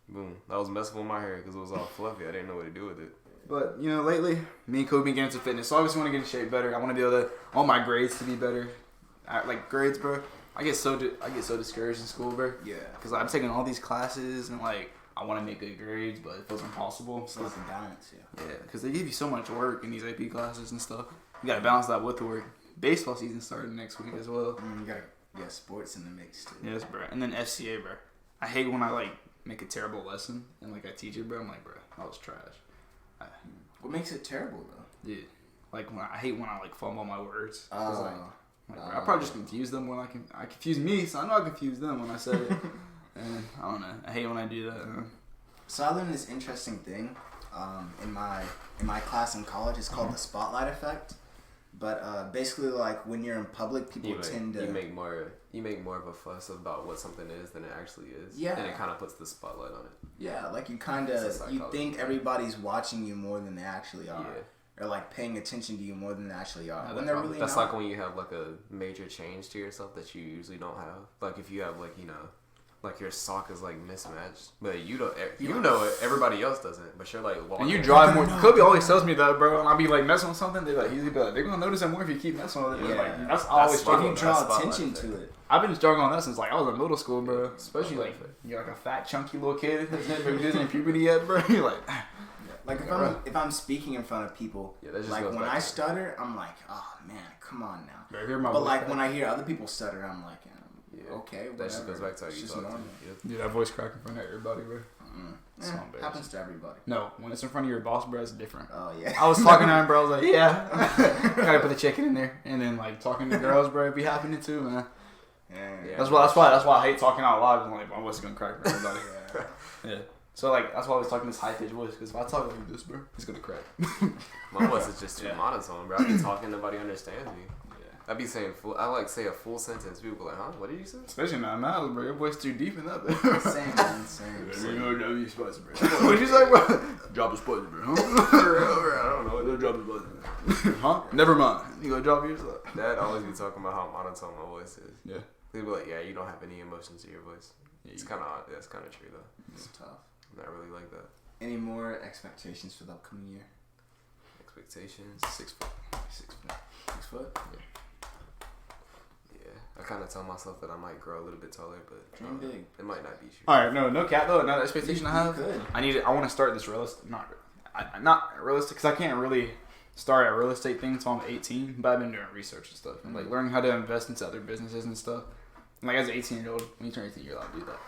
Boom. I was messing with my hair because it was all fluffy. I didn't know what to do with it. But, you know, lately, me and Kobe been getting into fitness. So I obviously want to get in shape better. I want to be able to, all my grades to be better. Like, grades, bro. I get so discouraged in school, bro. Yeah. Because I'm taking all these classes and, like, I want to make good grades, but it feels impossible. It's like a balance, yeah. Yeah, because they give you so much work in these AP classes and stuff. You got to balance that with the work. Baseball season started next week as well. You got to get sports in the mix, too. Yes, bro. And then FCA, bro. I hate when I, like, make a terrible lesson and, like, I teach it, bro. I'm like, bro, that was trash. What makes it terrible, though? Yeah. Like, I hate when I, like, fumble my words. Bro, I probably just confuse them when I confuse me, so I know I confuse them when I say it. And I don't know. I hate when I do that. So I learned this interesting thing in my class in college. It's called the spotlight effect. But basically, like, when you're in public, people tend to... You make more of a fuss about what something is than it actually is. Yeah. And it kind of puts the spotlight on it. Yeah, like, you kind of... You think everybody's watching you more than they actually are. Yeah. Or, like, paying attention to you more than they actually are. Yeah, when they're really that's not. like when you have, like, a major change to yourself that you usually don't have. Like, if you have, like, you know... Like your sock is like mismatched, but you don't. You know it. Everybody else doesn't, but you're like. And you drive more. Kobe always tells me that, bro. And I'll be like messing with something. They're like, they're gonna notice it more if you keep messing with it. Yeah. Like, that's always if you draw attention to it. I've been struggling on that since like I was in middle school, bro. Especially like you're like a fat, chunky little kid who's in puberty yet, bro. You're like. Like if I'm speaking in front of people, like when I stutter, I'm like, oh man, come on now. But like when I hear other people stutter, I'm like. Okay, whatever. That just goes back to how you talk to me. Dude, that voice crack in front of everybody, bro. Happens to everybody. No, when it's in front of your boss, bro, it's different. Oh, yeah. I was talking to him, bro. I was like, yeah. Gotta put the chicken in there. And then, like, talking to girls, bro, it be happening too, man. Yeah. That's why I hate talking out loud. I'm like, my voice is gonna crack for everybody. Yeah. So, like, that's why I was talking this high-pitched voice. Because if I talk like this, bro, it's gonna crack. My voice is just too monotone, bro. I be talking, nobody understands me. I be saying say a full sentence. People go like, huh? What did you say? Especially in miles, bro. Your voice too deep in that. Same. You know you spicy, bro. What'd you say, bro? Drop a spicy, bro. I don't know. Go drop a spicy. Huh? Never mind. You gonna drop yours? Dad always be talking about how monotone my voice is. Yeah. He'd be like, yeah, you don't have any emotions in your voice. Yeah, it's kind of odd. That's kind of true though. It's tough. Not really like that. Any more expectations for the upcoming year? Expectations? 6 foot. 6 foot. 6 foot? Yeah. I kind of tell myself that I might grow a little bit taller, but dream big. It might not be true. All right, no cap though. Another expectation I have. I want to start this realistic, not realistic, because I can't really start a real estate thing until I'm 18. But I've been doing research and stuff, and like learning how to invest into other businesses and stuff. And like as an 18-year-old, when you turn 18, you're allowed to do that.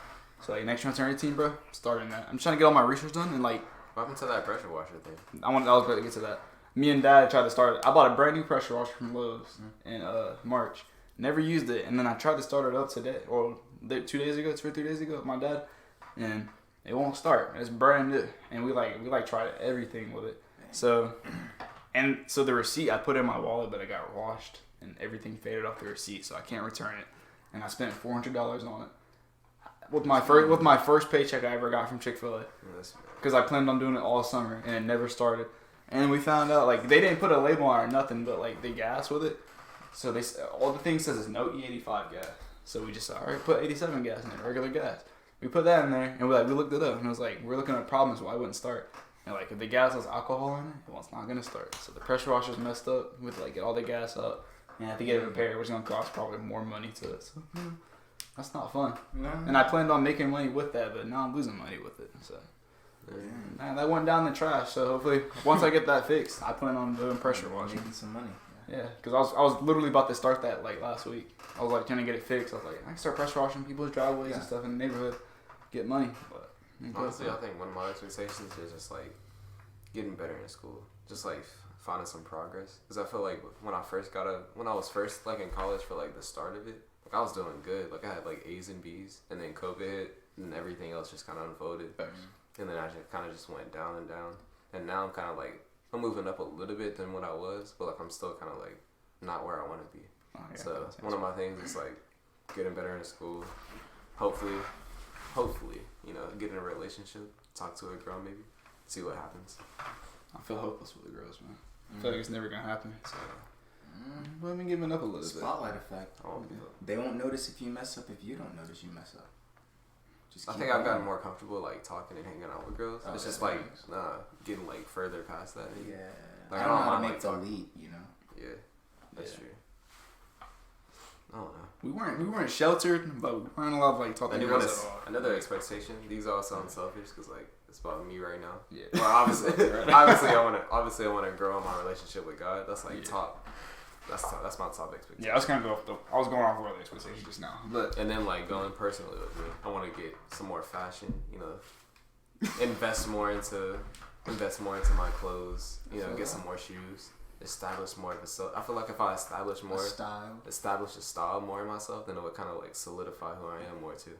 So like next year I turn 18, bro. Starting that. I'm trying to get all my research done and like. What happened to that pressure washer thing? I was about to get to that. Me and Dad tried to start it. I bought a brand new pressure washer from Lowe's in March. Never used it, and then I tried to start it up today, or 2 days ago, 2 or 3 days ago with my dad, and it won't start. It's brand new, and we tried everything with it. So the receipt I put in my wallet, but it got washed, and everything faded off the receipt, so I can't return it. And I spent $400 on it with my first paycheck I ever got from Chick-fil-A, because I planned on doing it all summer and it never started. And we found out like they didn't put a label on it or nothing, but like the gas with it. So they all the thing says is no E85 gas. So we just said, all right, put 87 gas in it, regular gas. We put that in there, and we looked it up, and it was like we're looking at problems why it wouldn't start. And like if the gas has alcohol in it, well, it's not gonna start. So the pressure washer's messed up. With like get all the gas out, and I have to get it repaired, which is gonna cost probably more money to it. So that's not fun. No. And I planned on making money with that, but now I'm losing money with it. So man, that went down the trash. So hopefully once I get that fixed, I plan on doing pressure washing. Making some money. Yeah, because I was literally about to start that like last week. I was like trying to get it fixed. I was like, I can start pressure washing people's driveways and stuff in the neighborhood, get money. But honestly, I think one of my expectations is just like getting better in school, just like finding some progress. Because I feel like when I was first like in college for like the start of it, like I was doing good. Like I had like A's and B's, and then COVID hit, and everything else just kind of unfolded. And then I just kind of just went down and down, and now I'm kind of like I'm moving up a little bit than what I was, but like I'm still kind of like not where I want to be. So one of my things is like getting better in school. Hopefully, get in a relationship, talk to a girl maybe, see what happens. I feel hopeless with the girls, man. I feel like it's never gonna happen. So but I've been giving up a little bit. Spotlight effect. They won't notice if you mess up if you don't notice you mess up. I think I've gotten more comfortable like talking and hanging out with girls. It's just like getting like further past that. Yeah. Like, I don't know how to make the leap, you know. Yeah, that's true. I don't know. We weren't sheltered, but we weren't allowed to like talk to girls at all. Another expectation. These all sound selfish because like it's about me right now. Yeah. Well, obviously I want to grow in my relationship with God. That's like top. That's my top expectation. Yeah, I was kind of I was going off worldly expectations just now, but and then like going personally with me, I want to get some more fashion. You know, invest more into my clothes. You know, get some more shoes. Establish more of a I feel like if I establish a style more in myself, then it would kind of like solidify who I am more too.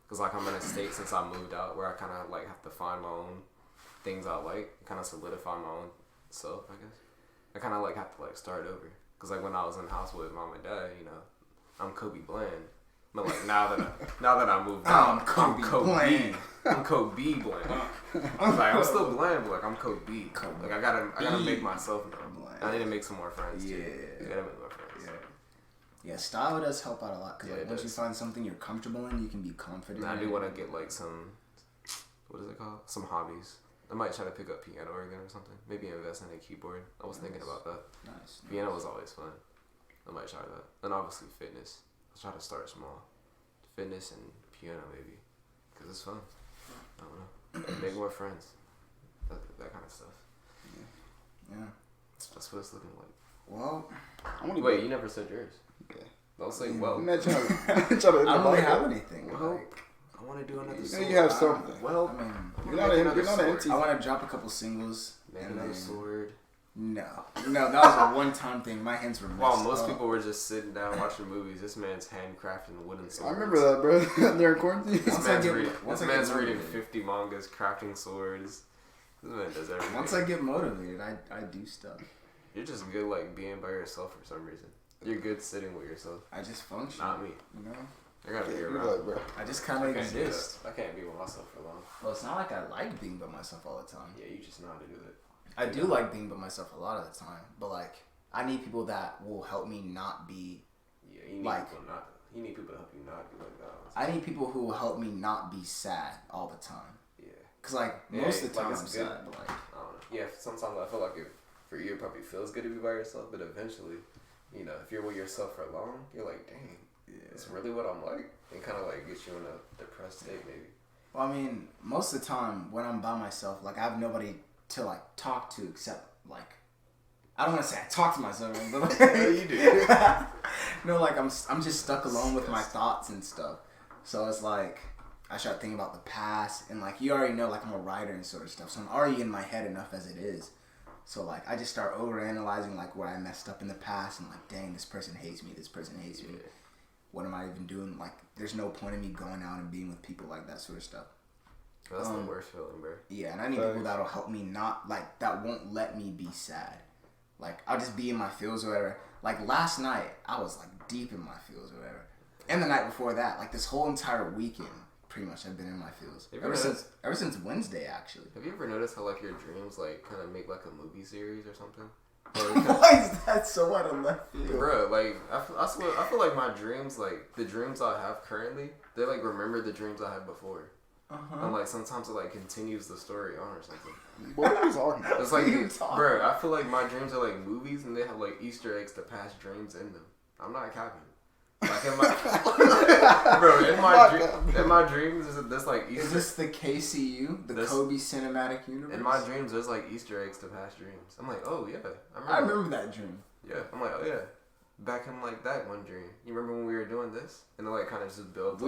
Cause like I'm in a state since I moved out where I kind of like have to find my own things I like, kind of solidify my own self. I guess I kind of like have to like start over. Cause like when I was in the house with mom and dad, you know, I'm Kobe Bland. But like now that I moved out, I'm Kobe Bland. I'm still Bland, but like I'm Kobe. Like I gotta make myself known. I need to make some more friends too. I gotta make more friends. Yeah, style does help out a lot because like once you find something you're comfortable in, you can be confident. And I do want to get like some, what is it called? Some hobbies. I might try to pick up piano again or something. Maybe invest in a keyboard. I was thinking about that. Nice. Piano was always fun. I might try that. And obviously fitness. I'll try to start small. Fitness and piano maybe. Because it's fun. I don't know. Make more friends. That kind of stuff. Yeah. That's what it's looking like. Well, wait, you never said yours. Okay. Don't say well. I don't really have anything. Well, I want to do another song. You have something. Well, I mean, you're not empty. I want to drop a couple singles. Make another sword. No, that was a one-time thing. My hands were messed While most people were just sitting down watching movies, this man's handcrafting wooden swords. I remember that, bro. They're in quarantine. This man's reading 50 mangas, crafting swords. This man does everything. Once I get motivated, I do stuff. You're just good like being by yourself for some reason. You're good sitting with yourself. I just function. Not me. You know? I gotta be around. Bro. I just kind of exist. I can't be with myself for long. Well, it's not like I like being by myself all the time. Yeah, you just know how to do it. I do like being by myself a lot of the time, but like I need people that will help me not be. Yeah, you need people not. You need people to help you not be like that. I need people who will help me not be sad all the time. Yeah. Cause like most of the time I'm sad, but like. I don't know. Yeah, sometimes I feel like for you it probably feels good to be by yourself, but eventually, you know, if you're with yourself for long, you're like, dang, it's really what I'm like, and kind of like gets you in a depressed state maybe. Well, I mean, most of the time when I'm by myself, like I have nobody to like talk to except like I don't want to say I talk to myself, but like, yeah, you do. No, like I'm just stuck alone with my thoughts and stuff. So it's like I start thinking about the past, and like you already know, like I'm a writer and sort of stuff, so I'm already in my head enough as it is. So like I just start overanalyzing like where I messed up in the past, and like dang, this person hates me. This person hates me. What am I even doing? Like there's no point in me going out and being with people like that sort of stuff. That's the worst feeling, bro. Yeah, and I need people that'll help me not, like, that won't let me be sad. Like, I'll just be in my feels or whatever. Like last night, I was like deep in my feels or whatever. And the night before that, like this whole entire weekend, pretty much I've been in my feels. Ever since Wednesday, actually. Have you ever noticed how like your dreams like kind of make like a movie series or something? Why is that so out of left field? Bro, like I feel like my dreams, like the dreams I have currently, they like remember the dreams I had before. And like sometimes it like continues the story on or something. What are you talking about? It's like, bro, I feel like my dreams are like movies and they have like Easter eggs to past dreams in them. I'm not capping. Like in my, bro, in my dreams, there's like Easter. Is this the KCU, the Kobe Cinematic Universe? In my dreams, there's like Easter eggs to past dreams. I'm like, oh yeah, I remember that dream. Yeah, I'm like, oh yeah, back in like that one dream. You remember when we were doing this, and it like kind of just built.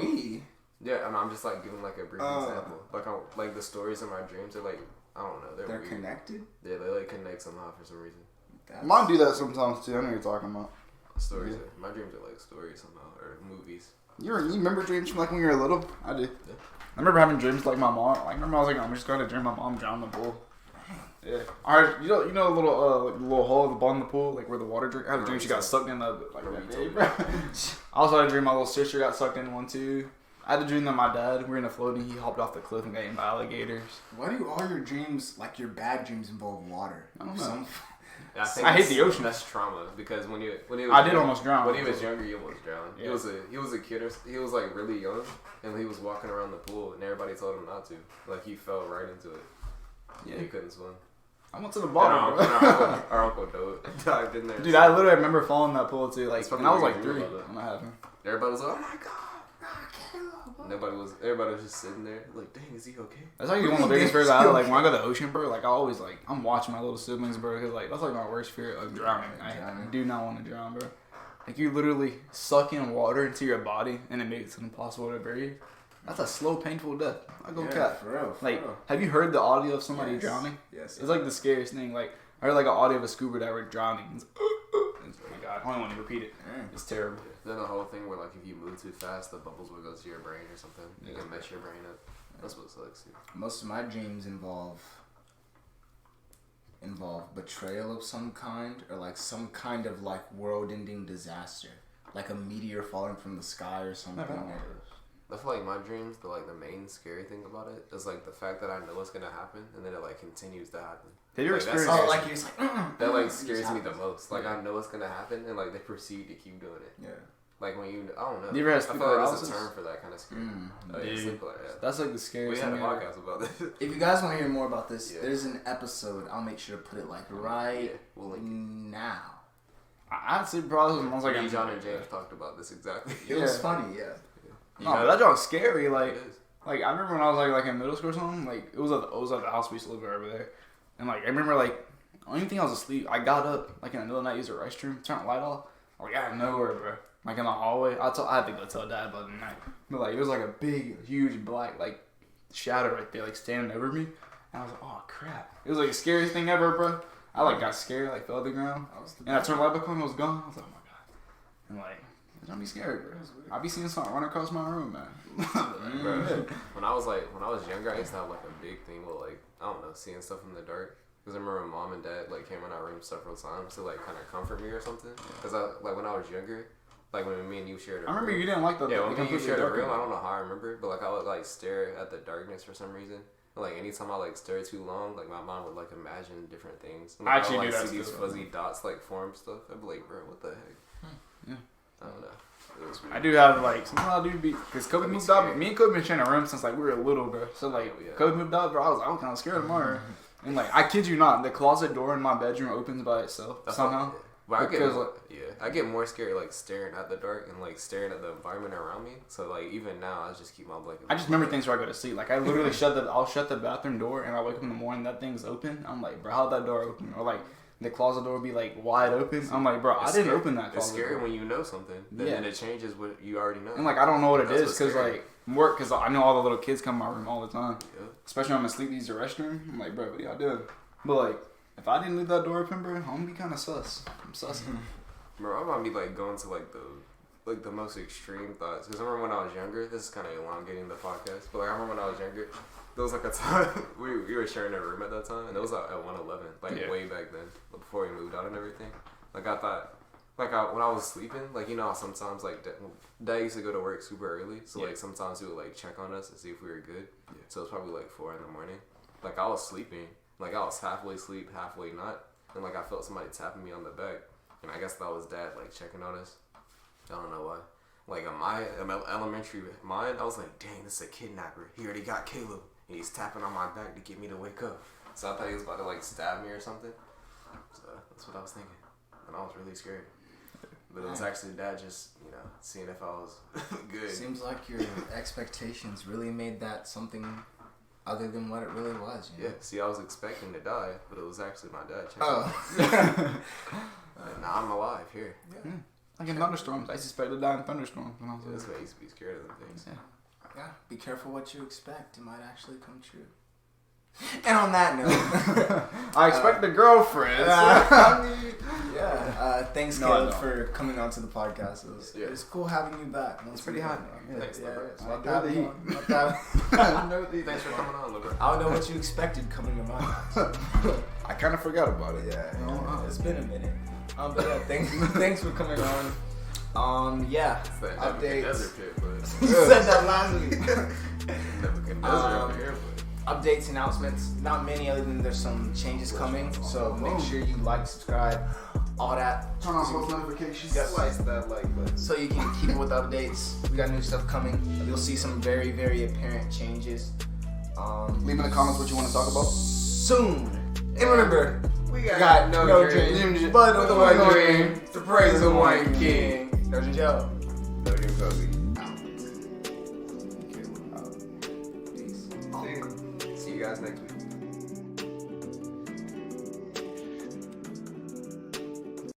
Yeah, and I'm just like giving like a brief example. Like the stories in my dreams are like, I don't know, they're weird. Connected. Yeah, they like connect somehow for some reason. Mine do that sometimes too. I know what you're talking about. Stories. My dreams are like stories somehow or movies. You remember dreams from like when you were little? I do. Yeah. I remember having dreams like my mom. Like remember I was like, I'm just going to dream my mom drowned in the pool. Yeah. Alright, you know a little hole at the bottom of the pool, like where the water drink. I had a dream she got sucked in the like that. I also had a dream my little sister got sucked in one too. I had a dream that my dad, we were in a floating, he hopped off the cliff and got eaten by alligators. Why do all your dreams, like your bad dreams, involve water? I don't know. I hate the ocean. That's trauma because when he was I did almost drown. When he was younger, he almost drowned. Yeah. He was a kid. He was like really young, and he was walking around the pool, and everybody told him not to. Like he fell right into it. Yeah, he couldn't swim. I went to the bottom. Our uncle dived in there. Dude, I literally remember falling in that pool too. Like, and I was like 3 when that happened. Everybody was like, "Oh my god." Everybody was just sitting there like, dang, is he okay? That's like one of the biggest fears I have. Like when I go to the ocean, bro, like I always like, I'm watching my little siblings, bro, because like that's like my worst fear of drowning. I do not want to drown, bro. Like you literally suck in water into your body and it makes it impossible to breathe. That's a slow, painful death. I go cat. For real. Like, have you heard the audio of somebody drowning? Yes. It's like the scariest thing. Like I heard like an audio of a scuba diver drowning. It's, oh my god, I don't want to repeat it. It's terrible. Then the whole thing where like if you move too fast, the bubbles will go to your brain or something. You can mess your brain up. That's what sucks. Most of my dreams involve betrayal of some kind, or like some kind of like world-ending disaster, like a meteor falling from the sky or something. I feel like my dreams, the main scary thing about it is like the fact that I know what's gonna happen and then it like continues to happen. Have you experienced that like scares me the most. Like I know what's gonna happen and like they proceed to keep doing it. Yeah. Like when I don't know. You ever had sleep paralysis? There's a term for that kind of scary. Sleep paralysis. That's like the scariest thing. We had a podcast about this. If you guys want to hear more about this, there's an episode. I'll make sure to put it like right now. I had sleep paralysis when I was like John and James talked about this exactly. It was funny, No, but that job's scary. Like I remember when I was like in middle school or something. Like it was at the house we used to live over there, and like I remember like the only thing I was asleep. I got up like in the middle of the night, used the restroom, turned the light off. Like out of nowhere, bro. Like in the hallway, I had to go tell Dad about the night. But like it was like a big, huge black like shadow right there, like standing over me. And I was like, oh crap! It was like the scariest thing ever, bro. I like got scared, like fell to the ground, and I turned the light back on, it was gone. I was like, oh my god! And like. Don't be scared, bro. I be seeing something run across my room, man. Bro, when I was younger, I used to have like a big thing with like, I don't know, seeing stuff in the dark. Because I remember Mom and Dad like came in our room several times to like kind of comfort me or something. Because when I was younger, like when me and you shared a room. I remember you didn't like the. Yeah, when you shared a room, I don't know how I remember, but like I would like stare at the darkness for some reason. And, like anytime I like stare too long, like my mind would like imagine different things. And, like, I actually would, like, do that see these fuzzy dots like form stuff. I'd be like, bro, what the heck? Yeah. I don't know. I do have like sometimes I do be because Kobe moved out. Me and Kobe been sharing a room since like we were little, bro. So like Kobe moved out, bro. I was kind of scared of Mario. And like I kid you not, the closet door in my bedroom opens by itself somehow. But I get more scared like staring at the dark and like staring at the environment around me. So like even now, I just keep my blanket. I just remember things where I go to sleep. Like I literally I'll shut the bathroom door and I wake up in the morning, that thing's open. I'm like, bro, how'd that door open? Or like. The closet door would be like wide open. I'm like, bro, I didn't open that closet. It's scary when you know something. Then it changes what you already know. And like, I don't know what it is because like because I know all the little kids come in my room all the time. Yeah. Especially when I'm asleep, use the restroom. I'm like, bro, what y'all doing? But like, if I didn't leave that door open, bro, I'm gonna be kind of sus. I'm sussing. Bro, I might be like going to like the most extreme thoughts. Because I remember when I was younger. This is kind of elongating the podcast, but like I remember when I was younger. There was like a time we were sharing a room at that time, and it was at 111, like way back then, before we moved out and everything. Like I thought Like when I was sleeping, like you know, sometimes like Dad used to go to work super early, so like sometimes he would like check on us and see if we were good. Yeah. So it's probably like 4 a.m. Like I was sleeping, like I was halfway asleep, halfway not, and like I felt somebody tapping me on the back, and I guess that was Dad like checking on us. I don't know why. Like in my elementary mind, I was like, dang, this is a kidnapper. He already got Caleb, and he's tapping on my back to get me to wake up. So I thought he was about to like stab me or something. So that's what I was thinking, and I was really scared. But it was actually Dad just, you know, seeing if I was good. Seems like your expectations really made that something other than what it really was. You know? Yeah, see, I was expecting to die, but it was actually my dad checking. Oh. And now I'm alive here. Yeah. Like in thunderstorms. I suspect to die in thunderstorms when I was That's why I used to be scared of them things. Yeah, be careful what you expect. It might actually come true. And on that note, I expect a girlfriend. Thanks, Caleb, for coming on to the podcast. It was cool having you back. It's pretty hot. Thanks, Lover. Thanks for coming on, Lover. I don't know what you expected coming to my house. I kind of forgot about it. It's been a minute. But yeah, thanks for coming on. Updates. Said that last week. Updates, announcements. Not many, other than there's some changes coming. So make sure you like, subscribe, all that. Turn on post notifications. Slice that like button. So you can keep it with updates. We got new stuff coming. You'll see some very, very apparent changes. Leave in the comments what you want to talk about. Soon. And remember, we got no dream, but the one dream to praise the one king. NoDream Joe. NoDream Kobe. See you guys next week.